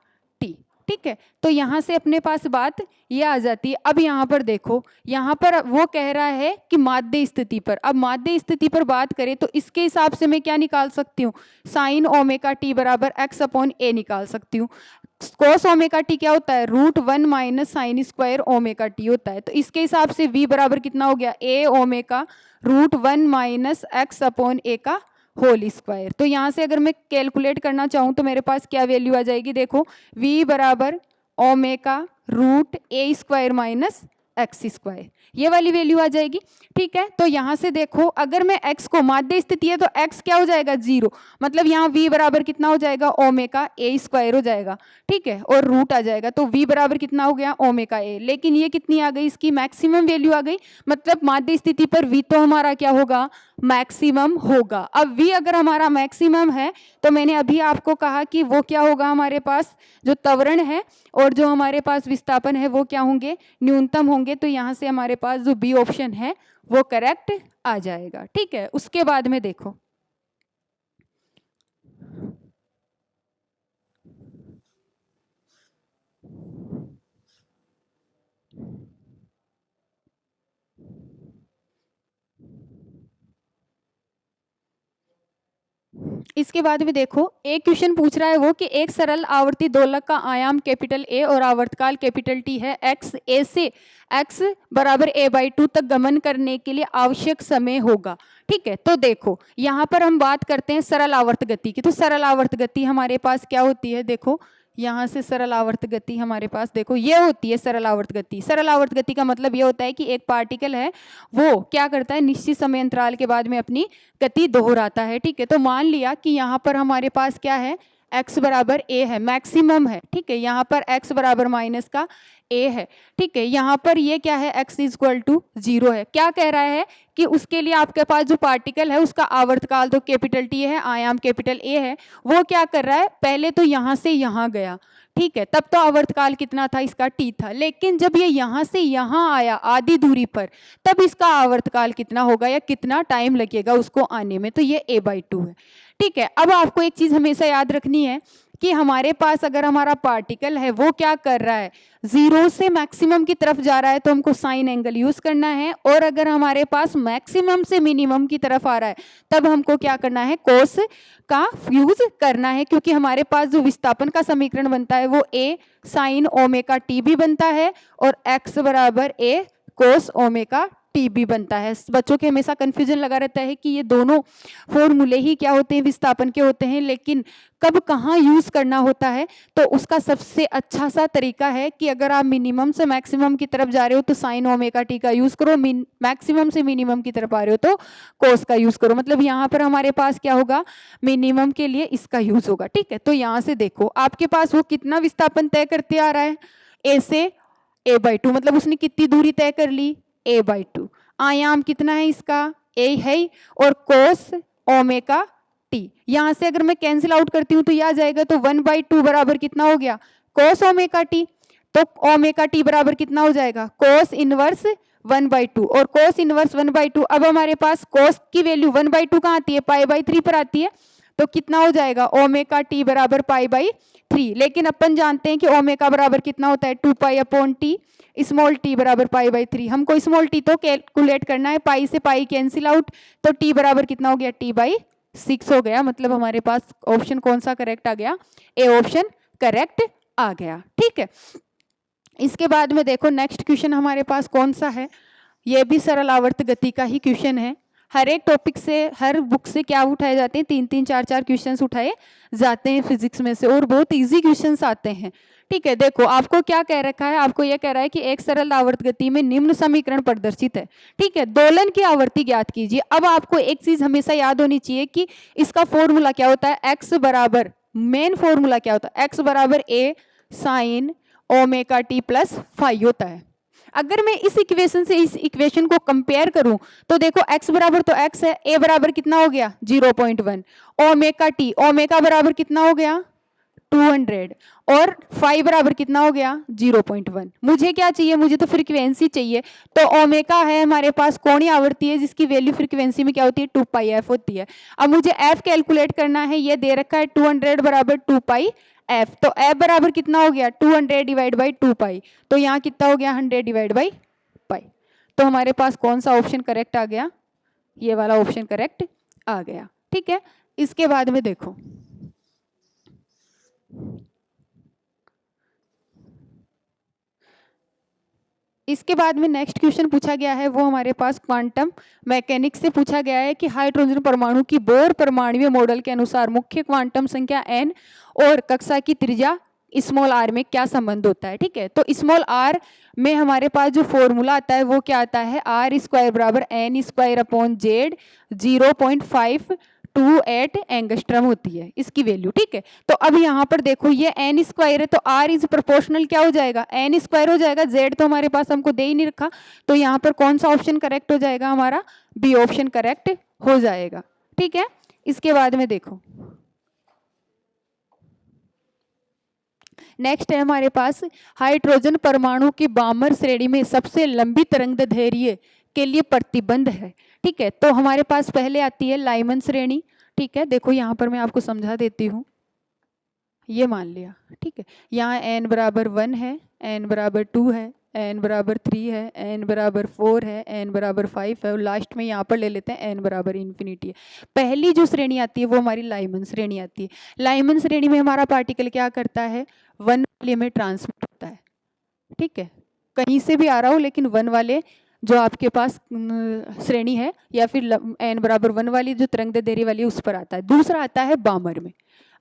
t. ठीक है, तो यहाँ से अपने पास बात ये आ जाती है। अब यहाँ पर देखो, यहाँ पर वो कह रहा है कि माध्य स्थिति पर, अब माध्य स्थिति पर बात करें तो इसके हिसाब से मैं क्या निकाल सकती हूँ, साइन ओमेगा टी बराबर एक्स अपॉन ए निकाल सकती हूँ। कोस ओमेगा टी क्या होता है, √1 minus sine square omega T होता है, तो इसके हिसाब से v बराबर कितना हो गया, ए ओमेगा √1 माइनस एक्स अपॉन ए का होल स्क्वायर। तो यहाँ से अगर मैं कैलकुलेट करना चाहूँ तो मेरे पास क्या वैल्यू आ जाएगी, देखो v बराबर omega √a² minus x square, ये वाली वैल्यू आ जाएगी। ठीक है, तो यहाँ से देखो अगर मैं x को, माध्य स्थिति है तो x क्या हो जाएगा, 0, मतलब यहाँ v बराबर कितना हो जाएगा, ओमेगा a² हो जाएगा। ठीक है, और रूट आ जाएगा, तो v बराबर कितना हो गया, ओमेगा a। लेकिन ये कितनी आ गई, इसकी मैक्सिमम वैल्यू आ गई, मतलब माध्य स्थिति पर v तो हमारा क्या होगा, मैक्सिमम होगा। अब v अगर हमारा मैक्सिमम है तो मैंने अभी आपको कहा कि वो क्या होगा, हमारे पास जो त्वरण है और जो हमारे पास विस्थापन है वो क्या होंगे, न्यूनतम होंगे। तो यहाँ से हमारे पास जो बी ऑप्शन है वो करेक्ट आ जाएगा। ठीक है, उसके बाद में देखो इसके बाद में देखो एक क्वेश्चन पूछ रहा है वो कि एक सरल आवर्ती दोलक का आयाम कैपिटल ए और आवर्तकाल कैपिटल टी है, एक्स ए से एक्स बराबर a/2 तक गमन करने के लिए आवश्यक समय होगा। ठीक है, तो देखो यहाँ पर हम बात करते हैं सरल आवर्त गति की, तो सरल आवर्त गति हमारे पास क्या होती है, देखो यहाँ से सरल आवर्त गति हमारे पास देखो ये होती है सरल आवर्त गति। सरल आवर्त गति का मतलब ये होता है कि एक पार्टिकल है वो क्या करता है, निश्चित समय अंतराल के बाद में अपनी गति दोहराता है। ठीक है, तो मान लिया कि यहाँ पर हमारे पास क्या है, x बराबर a है, मैक्सिमम है। ठीक है, यहाँ पर x बराबर माइनस का a है। ठीक है, यहाँ पर ये क्या है, x = 0 है। क्या कह रहा है कि उसके लिए आपके पास जो पार्टिकल है उसका आवर्तकाल तो कैपिटल T है, आयाम कैपिटल A है। वो क्या कर रहा है, पहले तो यहाँ से यहाँ गया। ठीक है, तब तो आवर्तकाल कितना था, इसका t था, लेकिन जब ये यहाँ से यहाँ आया आधी दूरी पर, तब इसका आवर्तकाल कितना होगा या कितना टाइम लगेगा उसको आने में, तो ये a/2 है। ठीक है, अब आपको एक चीज हमेशा याद रखनी है कि हमारे पास अगर हमारा पार्टिकल है वो क्या कर रहा है, 0 से मैक्सिमम की तरफ जा रहा है तो हमको साइन एंगल यूज करना है, और अगर हमारे पास मैक्सिमम से मिनिमम की तरफ आ रहा है तब हमको क्या करना है, कोस का यूज करना है, क्योंकि हमारे पास जो विस्थापन का समीकरण बनता है वो a साइन ओमेगा टी भी बनता है और x बराबर a कोस ओमेगा टी भी बनता है। बच्चों के हमेशा कंफ्यूजन लगा रहता है कि ये दोनों फॉर्मूले ही क्या होते हैं, विस्थापन के होते हैं, लेकिन कब कहाँ यूज करना होता है, तो उसका सबसे अच्छा सा तरीका है कि अगर आप मिनिमम से मैक्सिमम की तरफ जा रहे हो तो साइन ओमेगा टी का यूज करो, मैक्सिमम से मिनिमम की तरफ आ रहे हो तो कोस का यूज करो। मतलब यहाँ पर हमारे पास क्या होगा, मिनिमम के लिए इसका यूज होगा। ठीक है, तो यहाँ से देखो आपके पास वो कितना विस्थापन तय करते आ रहा है, ए से a/2, मतलब उसने कितनी दूरी तय कर ली, a/2। आयाम कितना है इसका, a है, और कोस ओमेगा टी, यहाँ से अगर मैं कैंसिल आउट करती हूँ तो यह आ जाएगा, तो 1/2 बराबर कितना हो गया, कोस ओमेगा टी। तो ओमेगा टी बराबर कितना हो जाएगा, कोस इनवर्स 1/2, और कोस इनवर्स 1/2। अब हमारे पास कोस की वैल्यू 1/2 कहाँ आती है, π/3 पर आती है, तो कितना हो जाएगा, ओमेगा टी बराबर π/3। लेकिन अपन जानते हैं कि ओमेगा बराबर कितना होता है, 2π/t, स्मॉल टी बराबर π/3। हमको स्मॉल टी तो कैलकुलेट करना है, पाई से पाई कैंसिल आउट, तो टी बराबर कितना हो गया, t/6 हो गया। मतलब हमारे पास ऑप्शन कौन सा करेक्ट आ गया, ए ऑप्शन करेक्ट आ गया। ठीक है, इसके बाद में देखो नेक्स्ट क्वेश्चन हमारे पास कौन सा है, ये भी सरल आवर्त गति का ही क्वेश्चन है। हर एक टॉपिक से, हर बुक से क्या उठाए जाते हैं, 3-3 4-4 क्वेश्चंस उठाए जाते हैं फिजिक्स में से, और बहुत इजी क्वेश्चंस आते हैं। ठीक है, देखो आपको क्या कह रखा है, आपको यह कह रहा है कि एक सरल आवर्त गति में निम्न समीकरण प्रदर्शित है। ठीक है, दोलन की आवर्ती ज्ञात कीजिए। अब आपको एक चीज हमेशा याद होनी चाहिए कि इसका फॉर्मूला क्या होता है, एक्स बराबर, मेन फॉर्मूला क्या होता है, एक्स बराबर a sine omega t plus five होता है। अगर मैं इस इक्वेशन से इस इक्वेशन को कंपेयर करूं तो देखो x बराबर तो x है, a बराबर कितना हो गया 0.1, ओमेगा टी, ओमेगा बराबर कितना हो गया 200, और फाइव बराबर कितना हो गया 0.1। मुझे क्या चाहिए, मुझे तो फ्रीक्वेंसी चाहिए। तो ओमेगा है हमारे पास कोणीय आवर्ती है जिसकी वैल्यू फ्रीक्वेंसी में क्या होती है 2πf होती है। अब मुझे f कैलकुलेट करना है, ये दे रखा है 200 बराबर 2π f, तो f बराबर कितना हो गया 200 डिवाइड बाई 2π, तो यहाँ कितना हो गया 100 डिवाइड बाई पाई। तो हमारे पास कौन सा ऑप्शन करेक्ट आ गया, ये वाला ऑप्शन करेक्ट आ गया। ठीक है, इसके बाद में देखो इसके बाद में नेक्स्ट क्वेश्चन पूछा गया है, वो हमारे पास क्वांटम मैकेनिक्स से पूछा गया है कि हाइड्रोजन परमाणु की बोर परमाणु मॉडल के अनुसार मुख्य क्वांटम संख्या n और कक्षा की त्रिज्या स्मॉल r में क्या संबंध होता है। ठीक है, तो स्मॉल r में हमारे पास जो फॉर्मूला आता है वो क्या आता है, r स्क्वायर बराबर n square upon Z 0.528 angstrom होती है इसकी वैल्यू। ठीक है, तो अब यहाँ पर देखो ये n स्क्वायर है तो r इज प्रोपोर्शनल क्या हो जाएगा, n स्क्वायर हो जाएगा, z तो हमारे पास हमको दे ही नहीं रखा, तो यहाँ पर कौन सा ऑप्शन करेक्ट हो जाएगा, हमारा बी ऑप्शन करेक्ट हो जाएगा। ठीक है, इसके बाद में देखो नेक्स्ट है हमारे पास हाइड्रोजन परमाणु की बामर श्रेणी में सबसे लंबी तरंगदैर्घ्य के लिए प्रतिबंध है। ठीक है, तो हमारे पास पहले आती है लाइमन श्रेणी। ठीक है, देखो यहाँ पर मैं आपको समझा देती हूँ, ये मान लिया। ठीक है, यहाँ n बराबर 1 है, n बराबर 2 है, n बराबर 3 है, n बराबर 4 है, n बराबर 5 है, और लास्ट में यहाँ पर ले लेते हैं n बराबर इन्फिनिटी है। पहली जो श्रेणी आती है वो हमारी लाइमन श्रेणी आती है। लाइमन श्रेणी में हमारा पार्टिकल क्या करता है, 1 वाले में ट्रांसमिट होता है। ठीक है, कहीं से भी आ रहा हो लेकिन 1 वाले जो आपके पास श्रेणी है या फिर n बराबर 1 वाली जो तरंगदैर्घ्य वाली उस पर आता है। दूसरा आता है बामर में।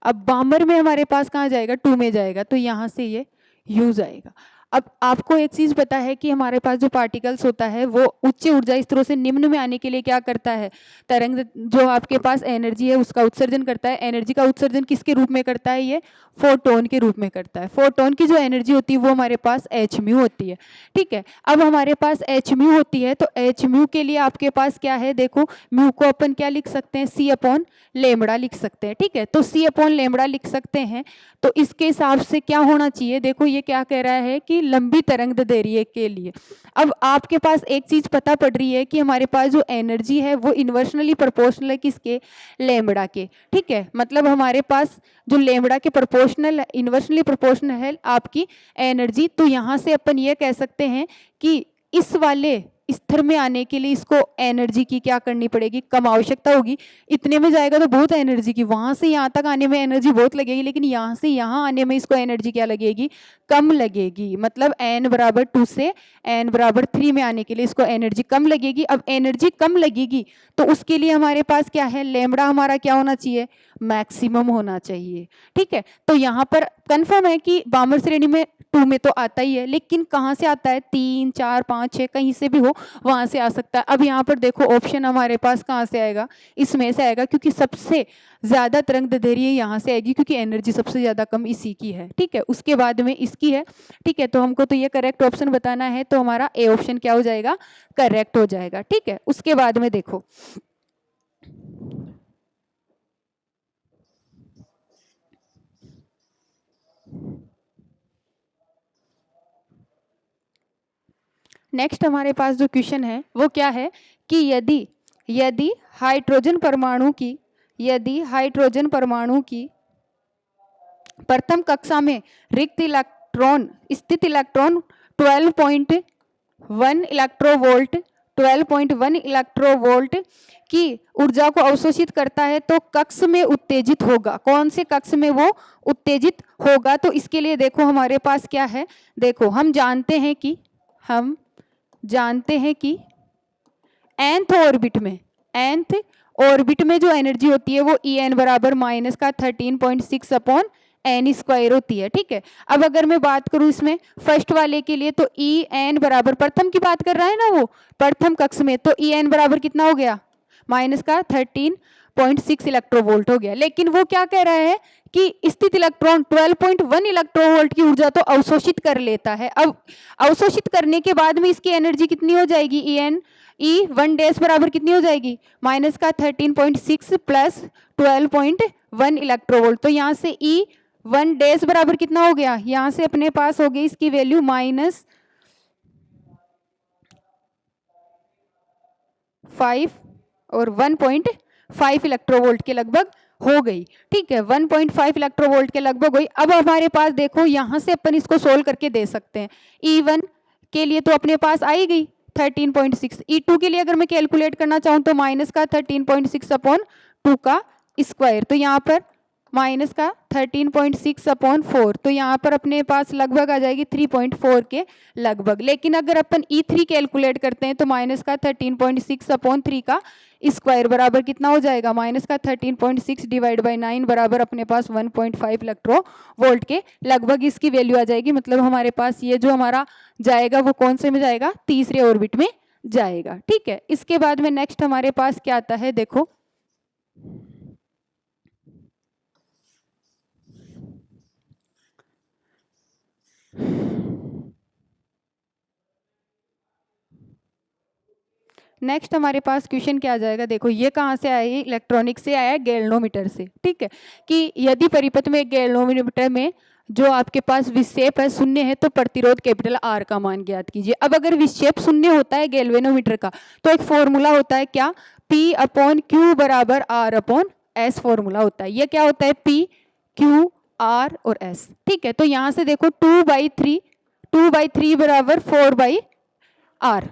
अब बामर में हमारे पास कहाँ जाएगा, 2 में जाएगा, तो यहाँ से ये u जाएगा। अब आपको एक चीज पता है कि हमारे पास जो पार्टिकल्स होता है वो उच्च ऊर्जा स्तरों से निम्न में आने के लिए क्या करता है, तरंग जो आपके पास एनर्जी है उसका उत्सर्जन करता है। एनर्जी का उत्सर्जन किसके रूप में करता है, ये फोटोन के रूप में करता है। फोटोन की जो एनर्जी होती है वो हमारे पास एच म्यू होती है। ठीक है, अब हमारे पास एच म्यू होती है तो एच म्यू के लिए आपके पास क्या है, देखो म्यू को अपन क्या लिख सकते हैं, सी अपॉन लेमड़ा लिख सकते हैं। ठीक है, तो सी अपॉन लेमड़ा लिख सकते हैं, तो इसके हिसाब से क्या होना चाहिए, देखो ये क्या कह रहा है कि लंबी तरंगदैर्घ्य के लिए। अब आपके पास एक चीज पता पड़ रही है कि हमारे पास जो एनर्जी है वो इन्वर्सनली प्रोपोर्शनल है किसके, लेमड़ा के। ठीक है, मतलब हमारे पास जो लेमड़ा के प्रोपोर्शनल इन्वर्सनली प्रोपोर्शनल है आपकी एनर्जी, तो यहाँ से अपन ये कह सकते हैं कि इस वाले स्तर में आने के लिए इसको एनर्जी की क्या करनी पड़ेगी, कम आवश्यकता होगी। इतने में जाएगा तो बहुत एनर्जी की, वहां से यहाँ तक आने में एनर्जी बहुत लगेगी, लेकिन यहाँ से यहाँ आने में इसको एनर्जी क्या लगेगी, कम लगेगी। मतलब n बराबर 2 से n बराबर 3 में आने के लिए इसको एनर्जी कम लगेगी। अब एनर्जी कम लगेगी तो उसके लिए हमारे पास क्या है, लेमड़ा हमारा क्या होना चाहिए, मैक्सिमम होना चाहिए। ठीक है, तो यहाँ पर कंफर्म है कि बामर श्रेणी में 2 में तो आता ही है, लेकिन कहाँ से आता है, 3, 4, 5, 6 कहीं से भी हो वहां से आ सकता है। अब यहाँ पर देखो ऑप्शन हमारे पास कहाँ से आएगा, इसमें से आएगा, क्योंकि सबसे ज्यादा तरंगदैर्घ्य यहाँ से आएगी क्योंकि एनर्जी सबसे ज्यादा कम इसी की है। ठीक है, उसके बाद में इसकी है। ठीक है, तो हमको तो ये करेक्ट ऑप्शन बताना है, तो हमारा ए ऑप्शन क्या हो जाएगा, करेक्ट हो जाएगा। ठीक है, उसके बाद में देखो नेक्स्ट हमारे पास जो क्वेश्चन है वो क्या है कि यदि यदि हाइड्रोजन परमाणु की प्रथम कक्षा में रिक्त इलेक्ट्रॉन स्थित इलेक्ट्रॉन 12.1 इलेक्ट्रोवोल्ट की ऊर्जा को अवशोषित करता है तो कक्ष में उत्तेजित होगा। कौन से कक्ष में वो उत्तेजित होगा, तो इसके लिए देखो हमारे पास क्या है, देखो हम जानते हैं कि nth ऑर्बिट में nth ऑर्बिट में जो एनर्जी होती है वो ई एन बराबर माइनस का 13.6 अपॉन एन स्क्वायर होती है, ठीक है। अब अगर मैं बात करूं इसमें फर्स्ट वाले के लिए, तो ई एन बराबर, प्रथम की बात कर रहा है ना वो, प्रथम कक्ष में, तो ई एन बराबर कितना हो गया, माइनस का 13.6 इलेक्ट्रोवोल्ट हो गया। लेकिन वो क्या कह रहा है कि स्थित इलेक्ट्रॉन 12.1 इलेक्ट्रोवोल्ट की ऊर्जा तो अवशोषित कर लेता है। अब अवशोषित करने के बाद में इसकी एनर्जी कितनी हो जाएगी, E N E one dash बराबर कितनी हो जाएगी, माइनस का 13.6 प्लस 12.1 इलेक्ट्रोवोल्ट। तो यहाँ से ई वन डैश बराबर कितना हो गया, यहाँ से अपने पास हो गई इसकी वैल्यू माइनस 5 और 1.5 इलेक्ट्रोवोल्ट के लगभग हो गई, ठीक है, 1.5 इलेक्ट्रोवोल्ट के लगभग हुई। अब हमारे पास देखो यहाँ से अपन इसको सोल्व करके दे सकते हैं। E1 के लिए तो अपने पास आई गई 13.6, E2 के लिए अगर मैं कैलकुलेट करना चाहूँ तो माइनस का 13.6 अपॉन 2 का स्क्वायर, तो यहाँ पर माइनस का 13.6 अपॉन 4, तो यहाँ पर अपने पास लगभग आ जाएगी 3.4 के लगभग। लेकिन अगर अपन E3 कैलकुलेट करते हैं तो माइनस का 13.6 अपॉन 3 का स्क्वायर बराबर कितना हो जाएगा, माइनस का 13.6 डिवाइड बाई 9 बराबर अपने पास 1.5 इलेक्ट्रो वोल्ट के लगभग इसकी वैल्यू आ जाएगी। मतलब हमारे पास ये जो हमारा जाएगा वो कौन से में जाएगा, तीसरे ऑर्बिट में जाएगा, ठीक है। इसके बाद में नेक्स्ट हमारे पास क्या आता है, देखो नेक्स्ट हमारे पास क्वेश्चन क्या आ जाएगा, देखो ये कहाँ से आया है, इलेक्ट्रॉनिक से आया है, गैल्वेनोमीटर से, ठीक है, कि यदि परिपथ में गैल्वेनोमीटर में जो आपके पास विक्षेप है शून्य है तो प्रतिरोध कैपिटल आर का मान ज्ञात कीजिए। अब अगर विक्षेप शून्य होता है गैल्वेनोमीटर का तो एक फॉर्मूला होता है क्या, P अपॉन क्यू बराबर R अपॉन S फॉर्मूला होता है। ये क्या होता है, P Q R और S, ठीक है। तो यहाँ से देखो 2/3 बराबर 4/R,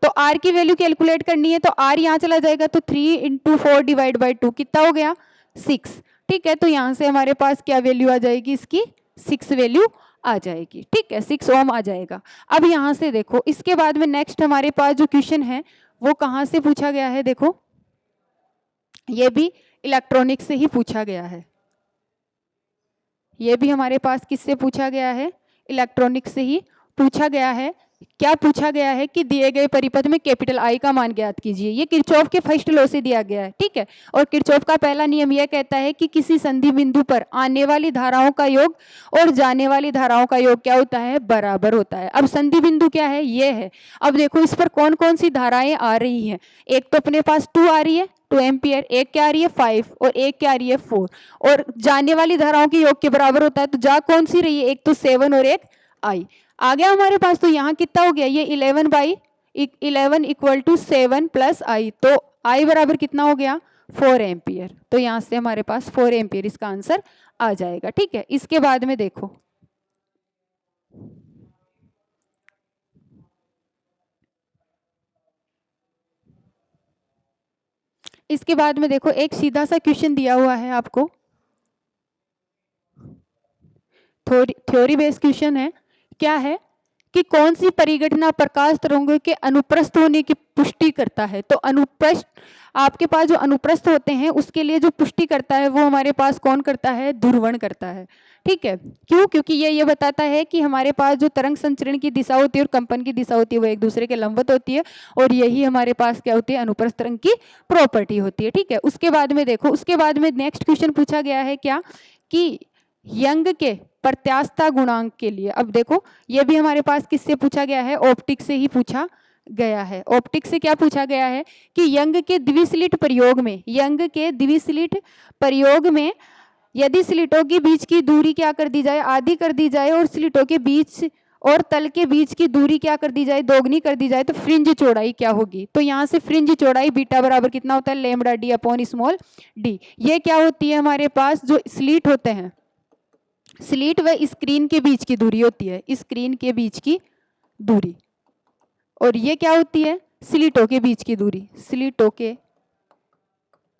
तो R की वैल्यू कैलकुलेट करनी है तो R यहाँ चला जाएगा, तो 3 इंटू 4 डिवाइड बाई 2 कितना हो गया, 6, ठीक है। तो यहाँ से हमारे पास क्या वैल्यू आ जाएगी, इसकी 6 वैल्यू आ जाएगी, ठीक है, 6 ओम आ जाएगा। अब यहाँ से देखो इसके बाद में नेक्स्ट हमारे पास जो क्वेश्चन है वो कहाँ से पूछा गया है, देखो ये भी इलेक्ट्रॉनिक से ही पूछा गया है, ये भी हमारे पास किससे पूछा गया है, इलेक्ट्रॉनिक से ही पूछा गया है। क्या पूछा गया है कि दिए गए परिपथ में कैपिटल आई का मान ज्ञात कीजिए। ये किरचॉफ के फर्स्ट लॉ से दिया गया है, ठीक है। और किरचॉफ का पहला नियम यह कहता है कि किसी संधि बिंदु पर आने वाली धाराओं का योग और जाने वाली धाराओं का योग क्या होता है, बराबर होता है। अब संधि बिंदु क्या है, ये है। अब देखो इस पर कौन कौन सी धाराएं आ रही हैं, एक तो अपने पास 2 आ रही है, 2 एम्पियर, एक क्या आ रही है 5 और एक क्या आ रही है 4, और जाने वाली धाराओं के योग के बराबर होता है। तो जा कौन सी रही है, एक तो 7 और एक आई आ गया हमारे पास। तो यहाँ कितना हो गया, ये 11/11 इक्वल टू 7 प्लस आई, तो आई बराबर कितना हो गया 4 एम्पियर। तो यहाँ से हमारे पास 4 एम्पियर इसका आंसर आ जाएगा, ठीक है। इसके बाद में देखो इसके बाद में देखो एक सीधा सा क्वेश्चन दिया हुआ है आपको, थ्योरी बेस्ड क्वेश्चन है। क्या है कि कौन सी परिघटना प्रकाश तरंगों के अनुप्रस्थ होने की पुष्टि करता है। तो अनुप्रस्थ, आपके पास जो अनुप्रस्थ होते हैं उसके लिए जो पुष्टि करता है वो हमारे पास कौन करता है, ध्रुवण करता है, ठीक है। क्यों, क्योंकि ये बताता है कि हमारे पास जो तरंग संचरण की दिशा होती है और कंपन की दिशा होती है वो एक दूसरे के लंबवत होती है, और यही हमारे पास क्या होती है, अनुप्रस्थ तरंग की प्रॉपर्टी होती है, ठीक है। उसके बाद में देखो, उसके बाद में नेक्स्ट क्वेश्चन पूछा गया है क्या, कि यंग के प्रत्यास्थता गुणांक के लिए। अब देखो ये भी हमारे पास किससे पूछा गया है, ऑप्टिक से ही पूछा गया है। ऑप्टिक से क्या पूछा गया है कि यंग के द्विस्लिट प्रयोग में, यंग के द्विस्लिट प्रयोग में यदि स्लिटों के बीच की दूरी क्या कर दी जाए, आधी कर दी जाए, और स्लिटों के बीच और तल के बीच की दूरी क्या कर दी जाए, दोगुनी कर दी जाए, तो फ्रिंज चौड़ाई क्या होगी। तो यहाँ से फ्रिंज चौड़ाई बीटा बराबर कितना होता है, lambda D upon small D. ये क्या होती है, हमारे पास जो स्लिट होते हैं, स्लिट व स्क्रीन के बीच की दूरी होती है, स्क्रीन के बीच की दूरी, और ये क्या होती है, स्लिटों के बीच की दूरी, स्लिटों के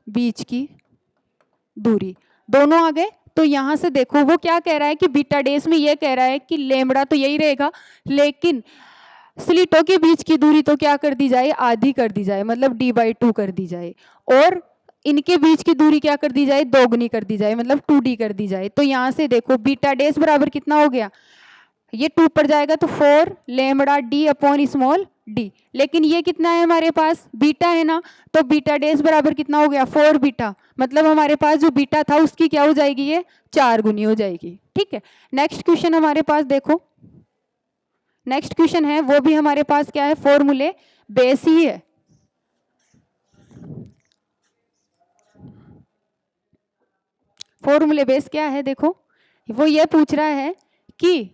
बीच की दूरी, दोनों आ गए। तो यहाँ से देखो वो क्या कह रहा है कि बीटा डेस में ये कह रहा है कि लैम्बडा तो यही रहेगा, लेकिन स्लिटों के बीच की दूरी तो क्या कर दी जाए, आधी कर दी जाए, मतलब d/2 कर दी जाए, और इनके बीच की दूरी क्या कर दी जाए, दोगुनी कर दी जाए, मतलब 2d कर दी जाए। तो यहाँ से देखो बीटा डेस बराबर कितना हो गया, ये 2 पर जाएगा तो 4 lambda d upon small d, लेकिन ये कितना है हमारे पास, बीटा है ना, तो बीटा डेस बराबर कितना हो गया, 4 बीटा, मतलब हमारे पास जो बीटा था उसकी क्या हो जाएगी, ये 4 गुनी हो जाएगी। ठीक है, नेक्स्ट क्वेश्चन हमारे पास देखो, नेक्स्ट क्वेश्चन है वो भी हमारे पास क्या है, फॉर्मूले बेस ही है। फॉर्मूले बेस क्या है, देखो वो ये पूछ रहा है कि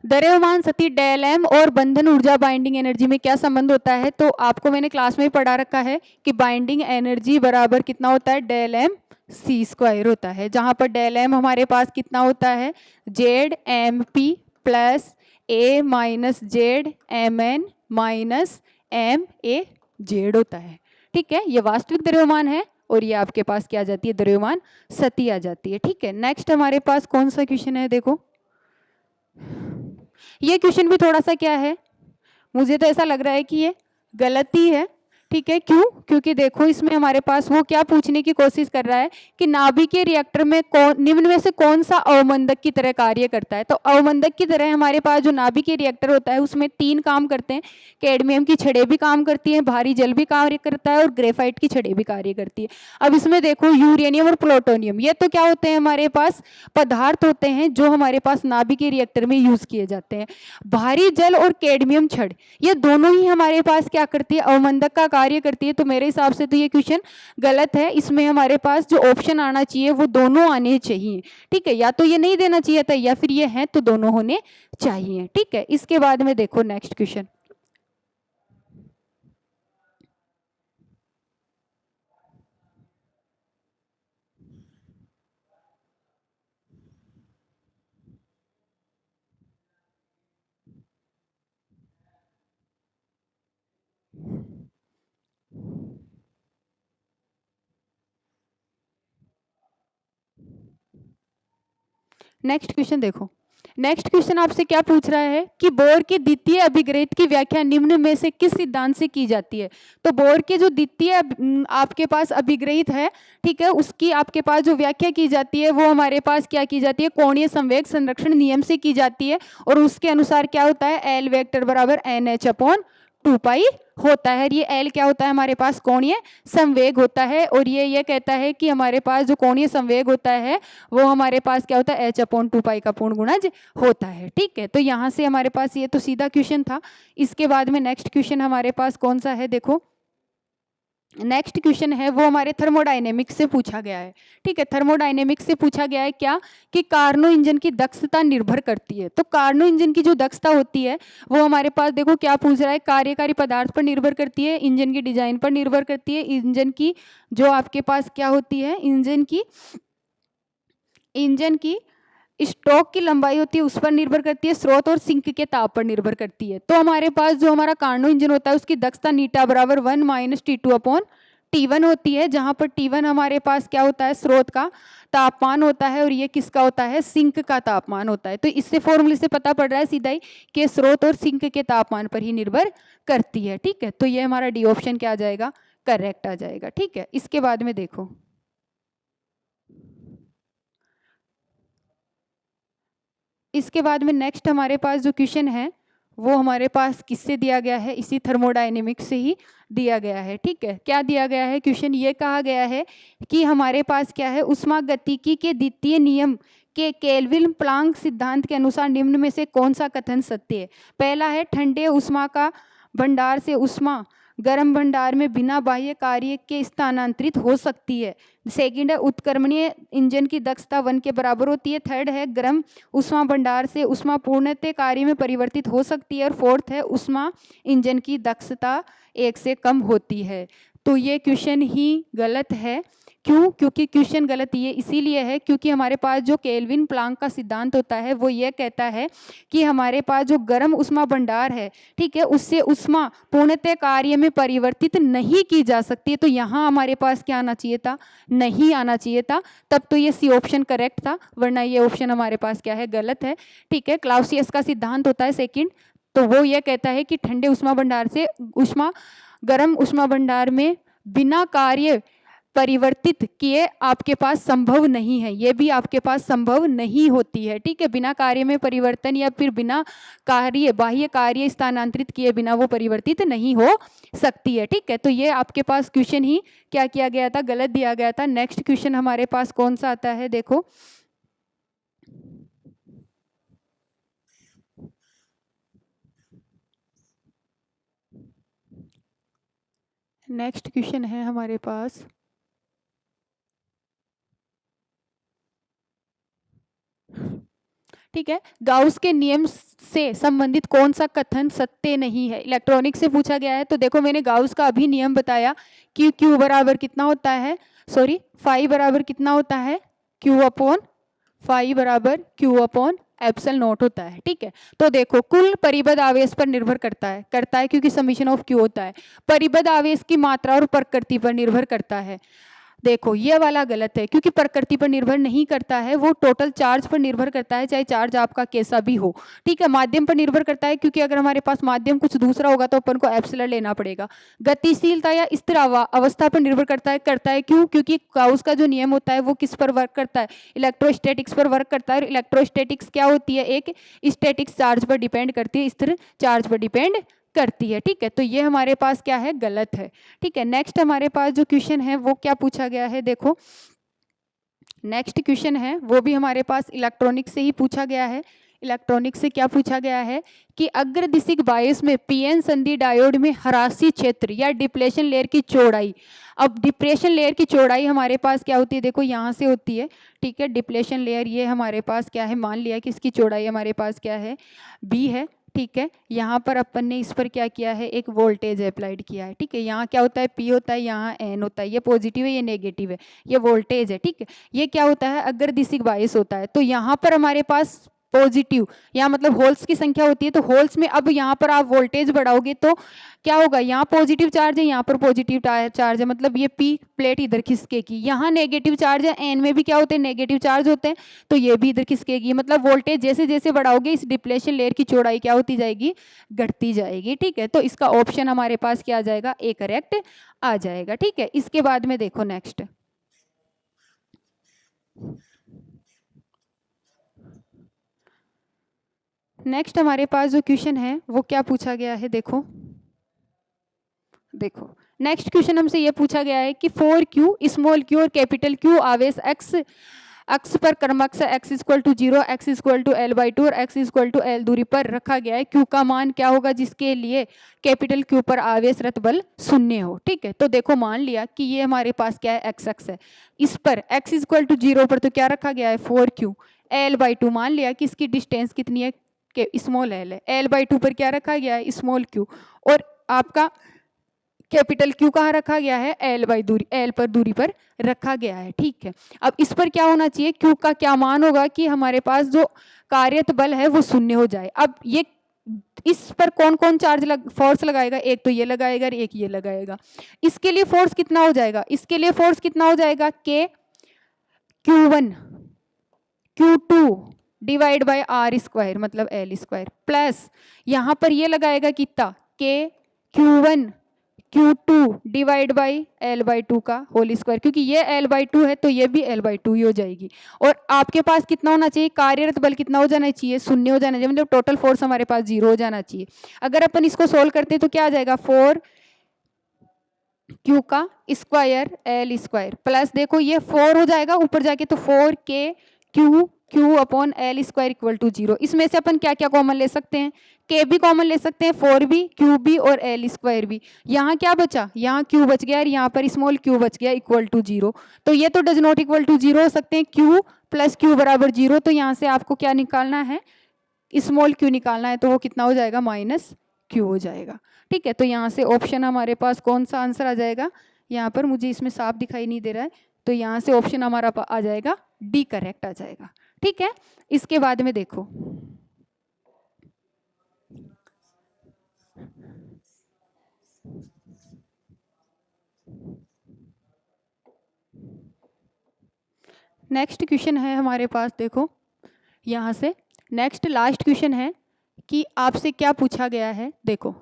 द्रव्यमान स्थिति डेल एम और बंधन ऊर्जा बाइंडिंग एनर्जी में क्या संबंध होता है। तो आपको मैंने क्लास में ही पढ़ा रखा है कि बाइंडिंग एनर्जी बराबर कितना होता है, डेल एम सी स्क्वायर होता है, जहां पर डेल एम हमारे पास कितना होता है, Z M P plus A minus Z M N minus M A Z होता है। ठीक है, ये वास्तविक द्रव्यमान है और ये आपके पास क्या आ जाती है, द्रव्यमान स्थिति आ जाती है। ठीक है, नेक्स्ट हमारे पास कौन सा क्वेश्चन है, देखो ये क्वेश्चन भी थोड़ा सा क्या है, मुझे तो ऐसा लग रहा है कि ये गलत ही है। ठीक है, क्यों, क्योंकि देखो इसमें हमारे पास वो क्या पूछने की कोशिश कर रहा है कि नाभिकीय रिएक्टर में कौन निम्न में से कौन सा अवमंदक की तरह कार्य करता है। तो अवमंदक की तरह हमारे पास जो नाभिकीय रिएक्टर होता है उसमें 3 काम करते हैं, कैडमियम की छड़ें भी काम करती है, भारी जल भी कार्य करता है और ग्रेफाइट की छड़ें भी कार्य करती है। अब इसमें देखो यूरेनियम और प्लूटोनियम, ये तो क्या होते हैं, हमारे पास पदार्थ होते हैं जो हमारे पास नाभिकीय रिएक्टर में यूज किए जाते हैं। भारी जल और कैडमियम छड़, ये दोनों ही हमारे पास क्या करती है, अवमंदक का कार्य करती है। तो मेरे हिसाब से तो ये क्वेश्चन गलत है, इसमें हमारे पास जो ऑप्शन आना चाहिए वो दोनों आने चाहिए। ठीक है, या तो ये नहीं देना चाहिए था या फिर ये है तो दोनों होने चाहिए। ठीक है, इसके बाद में देखो नेक्स्ट क्वेश्चन, नेक्स्ट क्वेश्चन देखो, नेक्स्ट क्वेश्चन आपसे क्या पूछ रहा है कि बोर के द्वितीय अभिग्रहित की व्याख्या निम्न में से किस सिद्धांत से की जाती है। तो बोर के जो द्वितीय आपके पास अभिग्रहित है, ठीक है, उसकी आपके पास जो व्याख्या की जाती है वो हमारे पास क्या की जाती है, कोणीय संवेग संरक्षण नियम से की जाती है। और उसके अनुसार क्या होता है, एल वेक्टर बराबर एन एच अपॉन 2 पाई होता है। ये एल क्या होता है, हमारे पास कोणीय संवेग होता है, और ये कहता है कि हमारे पास जो कोणीय संवेग होता है वो हमारे पास क्या होता है, एच अपॉन 2 पाई का पूर्ण गुणज होता है। ठीक है, तो यहाँ से हमारे पास ये तो सीधा क्वेश्चन था। इसके बाद में नेक्स्ट क्वेश्चन हमारे पास कौन सा है, देखो नेक्स्ट क्वेश्चन है वो हमारे थर्मोडायनेमिक्स से पूछा गया है। ठीक है, थर्मोडायनेमिक्स से पूछा गया है क्या, कि कार्नो इंजन की दक्षता निर्भर करती है। तो कार्नो इंजन की जो दक्षता होती है वो हमारे पास देखो क्या पूछ रहा है, कार्यकारी पदार्थ पर निर्भर करती है, इंजन की डिजाइन पर निर्भर करती है, इंजन की जो आपके पास क्या होती है, इंजन की स्ट्रोक की लंबाई होती है उस पर निर्भर करती है, स्रोत और सिंक के ताप पर निर्भर करती है। तो हमारे पास जो हमारा कार्नो इंजन होता है उसकी दक्षता नीटा बराबर 1 - T2 अपॉन T1 होती है, जहां पर T1 हमारे पास क्या होता है, स्रोत का तापमान होता है, और ये किसका होता है, सिंक का तापमान होता है। तो इससे फॉर्मूले से पता पड़ रहा है सीधा ही कि स्रोत और सिंक के तापमान पर ही निर्भर करती है। ठीक है, तो ये हमारा डी ऑप्शन क्या आ जाएगा, करेक्ट आ जाएगा। ठीक है, इसके बाद में देखो इसके बाद में नेक्स्ट हमारे पास जो क्वेश्चन है वो हमारे पास किससे दिया गया है, इसी थर्मोडायनेमिक्स से ही दिया गया है। ठीक है, क्या दिया गया है क्वेश्चन, ये कहा गया है कि हमारे पास क्या है, ऊष्मागतिकी के द्वितीय नियम के केल्विन प्लांक सिद्धांत के अनुसार निम्न में से कौन सा कथन सत्य है। पहला है, ठंडे ऊष्मा का भंडार से ऊष्मा गर्म भंडार में बिना बाह्य कार्य के स्थानांतरित हो सकती है। सेकंड है, उत्क्रमणीय इंजन की दक्षता 1 के बराबर होती है। थर्ड है, गर्म ऊष्मा भंडार से ऊष्मा पूर्णतः कार्य में परिवर्तित हो सकती है। और फोर्थ है, ऊष्मा इंजन की दक्षता 1 से कम होती है। तो ये क्वेश्चन ही गलत है। क्यों, क्योंकि क्वेश्चन गलत ये इसीलिए है क्योंकि हमारे पास जो केल्विन प्लांक का सिद्धांत होता है वो ये कहता है कि हमारे पास जो गर्म ऊष्मा भंडार है, ठीक है, उससे ऊष्मा पूर्णतः कार्य में परिवर्तित नहीं की जा सकती है। तो यहाँ हमारे पास क्या आना चाहिए था, नहीं आना चाहिए था, तब तो ये सी ऑप्शन करेक्ट था, वरना ये ऑप्शन हमारे पास क्या है, गलत है। ठीक है, क्लाउसियस का सिद्धांत होता है सेकंड, तो वो ये कहता है कि ठंडे उष्मा भंडार से गर्म उष्मा भंडार में बिना कार्य परिवर्तित किए आपके पास संभव नहीं है, ये भी आपके पास संभव नहीं होती है। ठीक है, बिना कार्य में परिवर्तन या फिर बिना कार्य बाह्य कार्य स्थानांतरित किए बिना वो परिवर्तित नहीं हो सकती है। ठीक है, तो ये आपके पास क्वेश्चन ही क्या किया गया था, गलत दिया गया था। नेक्स्ट क्वेश्चन हमारे पास कौन सा आता है, देखो नेक्स्ट क्वेश्चन है हमारे पास, ठीक है, गाउस के नियम से संबंधित कौन सा कथन सत्य नहीं है। इलेक्ट्रॉनिक से पूछा गया है, तो देखो मैंने गाउस का अभी नियम बताया कि क्यू बराबर कितना होता है, सॉरी फाई बराबर कितना होता है, क्यू अपॉन फाई बराबर क्यू अपॉन एप्सल नॉट होता है। ठीक है, तो देखो कुल परिबद्ध आवेश पर निर्भर करता है क्योंकि समीशन ऑफ क्यू होता है। परिबद्ध आवेश की मात्रा और प्रकृति पर निर्भर करता है। देखो ये वाला गलत है क्योंकि प्रकृति पर निर्भर नहीं करता है, वो टोटल चार्ज पर निर्भर करता है, चाहे चार्ज आपका कैसा भी हो। ठीक है, माध्यम पर निर्भर करता है क्योंकि अगर हमारे पास माध्यम कुछ दूसरा होगा तो अपन को एप्सिलर लेना पड़ेगा। गतिशीलता या स्थिर अवस्था पर निर्भर करता है क्यों, क्योंकि गाउस का जो नियम होता है वो किस पर वर्क करता है, इलेक्ट्रोस्टैटिक्स पर वर्क करता है। इलेक्ट्रोस्टैटिक्स क्या होती है, एक स्टैटिक्स चार्ज पर डिपेंड करती है, स्थिर चार्ज पर डिपेंड करती है। ठीक है, तो ये हमारे पास क्या है, गलत है। ठीक है, नेक्स्ट हमारे पास जो क्वेश्चन है वो क्या पूछा गया है, देखो नेक्स्ट क्वेश्चन है वो भी हमारे पास इलेक्ट्रॉनिक से ही पूछा गया है। इलेक्ट्रॉनिक से क्या पूछा गया है कि अग्रदिशिक बायस में पीएन संधि डायोड में हरासी क्षेत्र या डिप्लेशन लेयर की चौड़ाई। अब डिप्रेशन लेयर की चौड़ाई हमारे पास क्या होती है, देखो यहाँ से होती है। ठीक है, डिप्लेशन लेयर ये हमारे पास क्या है, मान लिया कि इसकी चौड़ाई हमारे पास क्या है, बी है। ठीक है, यहाँ पर अपन ने इस पर क्या किया है, एक वोल्टेज अप्लाइड किया है। ठीक है, यहाँ क्या होता है, पी होता है, यहाँ एन होता है, ये पॉजिटिव है ये नेगेटिव है, ये वोल्टेज है। ठीक है, ये क्या होता है, अग्रदिशिक बायस होता है। तो यहाँ पर हमारे पास पॉजिटिव, यहाँ मतलब होल्स की संख्या होती है, तो होल्स में अब यहाँ पर आप वोल्टेज बढ़ाओगे तो क्या होगा, यहाँ पॉजिटिव चार्ज है, यहाँ पर पॉजिटिव चार्ज है, मतलब ये पी प्लेट इधर खिसकेगी। यहाँ नेगेटिव चार्ज है, एन में भी क्या होते हैं, नेगेटिव चार्ज होते हैं, तो ये भी इधर खिसकेगी। मतलब वोल्टेज जैसे जैसे बढ़ाओगे इस डिप्लेशन लेयर की चौड़ाई क्या होती जाएगी, घटती जाएगी। ठीक है, तो इसका ऑप्शन हमारे पास क्या आ जाएगा, ए करेक्ट आ जाएगा। ठीक है, इसके बाद में देखो नेक्स्ट हमारे पास जो क्वेश्चन है वो क्या पूछा गया है, देखो नेक्स्ट क्वेश्चन हमसे ये पूछा गया है कि फॉर क्यू स्मॉल क्यू और कैपिटल क्यू आवेश एक्स अक्ष पर क्रमशः x equal to 0, x equal to L by 2 और x इक्वल टू एल दूरी पर रखा गया है। q का मान क्या होगा जिसके लिए कैपिटल Q पर आवेश रत बल शून्य हो। ठीक है, तो देखो मान लिया कि ये हमारे पास क्या है, x अक्ष है, इस पर x इक्वल टू 0 पर तो क्या रखा गया है, 4q, एल बाई 2 मान लिया कि इसकी डिस्टेंस कितनी है, स्मॉल एल है, एल बाई 2 पर क्या रखा गया है, स्मॉल q, और आपका कैपिटल क्यू कहाँ रखा गया है, एल बाई दूरी, एल पर दूरी पर रखा गया है। ठीक है, अब इस पर क्या होना चाहिए, क्यू का क्या मान होगा कि हमारे पास जो कार्यत बल है वो शून्य हो जाए। अब ये इस पर कौन कौन फोर्स लगाएगा, एक तो ये लगाएगा और एक ये लगाएगा। इसके लिए फोर्स कितना हो जाएगा, इसके लिए फोर्स कितना हो जाएगा, के Q1 Q2 divide by R square मतलब एल स्क्वायर, प्लस यहाँ पर ये लगाएगा कितना, के Q1 Q2 divide by L by 2 का होल स्क्वायर, क्योंकि ये एल बाई 2 है तो ये भी एल बाई 2 ही हो जाएगी। और आपके पास कितना होना चाहिए, कार्यरत बल कितना हो जाना चाहिए, शून्य हो जाना चाहिए, मतलब टोटल फोर्स हमारे पास 0 हो जाना चाहिए। अगर अपन इसको सोल्व करते हैं तो क्या आ जाएगा, 4 क्यू का स्क्वायर एल स्क्वायर, प्लस देखो ये 4 हो जाएगा ऊपर जाके, तो 4 के Q upon L square equal to 0। इसमें से अपन क्या क्या कॉमन ले सकते हैं, के भी कॉमन ले सकते हैं, 4 भी, क्यू भी और एल स्क्वायर भी। यहाँ क्या बचा, यहाँ क्यू बच गया और यहाँ पर स्मॉल क्यू बच गया इक्वल टू 0। तो ये तो डज नॉट इक्वल टू 0 हो सकते हैं, क्यू प्लस क्यू बराबर 0। तो यहाँ से आपको क्या निकालना है, स्मॉल क्यू निकालना है, तो वो कितना हो जाएगा, माइनस क्यू हो जाएगा। ठीक है, तो यहाँ से ऑप्शन हमारे पास कौन सा आंसर आ जाएगा, यहाँ पर मुझे इसमें साफ दिखाई नहीं दे रहा है, तो यहाँ से ऑप्शन हमारा आ जाएगा डी करेक्ट आ जाएगा। ठीक है, इसके बाद में देखो नेक्स्ट क्वेश्चन है हमारे पास, देखो यहाँ से नेक्स्ट लास्ट क्वेश्चन है कि आपसे क्या पूछा गया है, देखो।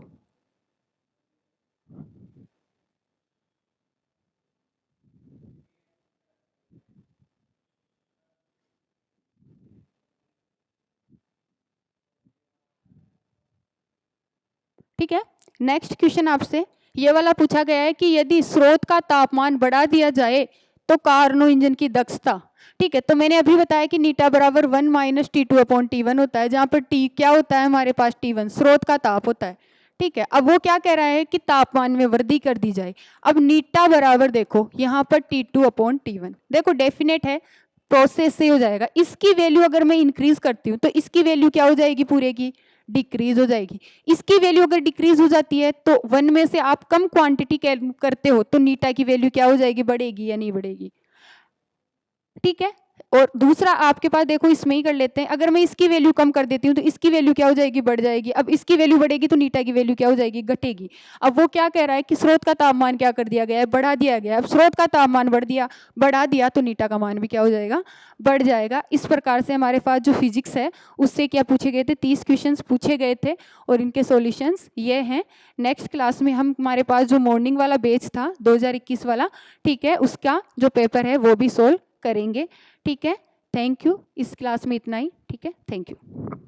ठीक है, नेक्स्ट क्वेश्चन आपसे ये वाला पूछा गया है कि यदि स्रोत का तापमान बढ़ा दिया जाए तो कार्नो इंजन की दक्षता। ठीक है, तो मैंने अभी बताया कि नीटा बराबर 1 माइनस T2 अपॉन T1 होता है, जहां पर T क्या होता है हमारे पास, T1 स्रोत का ताप होता है। ठीक है, अब वो क्या कह रहा है कि तापमान में वृद्धि कर दी जाए। अब नीटा बराबर देखो यहाँ पर T2 अपॉन T1, देखो डेफिनेट है, प्रोसेस से हो जाएगा। इसकी वैल्यू अगर मैं इंक्रीज करती हूँ तो इसकी वैल्यू क्या हो जाएगी, पूरे की डिक्रीज हो जाएगी। इसकी वैल्यू अगर डिक्रीज हो जाती है तो 1 में से आप कम क्वांटिटी करते हो तो नीटा की वैल्यू क्या हो जाएगी, बढ़ेगी या नहीं बढ़ेगी। ठीक है, और दूसरा आपके पास देखो, इसमें ही कर लेते हैं, अगर मैं इसकी वैल्यू कम कर देती हूँ तो इसकी वैल्यू क्या हो जाएगी, बढ़ जाएगी। अब इसकी वैल्यू बढ़ेगी तो नीटा की वैल्यू क्या हो जाएगी, घटेगी। अब वो क्या कह रहा है कि स्रोत का तापमान क्या कर दिया गया है, बढ़ा दिया गया है। अब स्रोत का तापमान बढ़ा दिया तो नीटा का मान भी क्या हो जाएगा, बढ़ जाएगा। इस प्रकार से हमारे पास जो फिजिक्स है उससे क्या पूछे गए थे, 30 क्वेश्चन पूछे गए थे और इनके सॉल्यूशंस ये हैं। नेक्स्ट क्लास में हम, हमारे पास जो मॉर्निंग वाला बैच था 2021 वाला, ठीक है, उसका जो पेपर है वो भी सोल्व करेंगे। ठीक है, थैंक यू। इस क्लास में इतना ही। ठीक है, थैंक यू।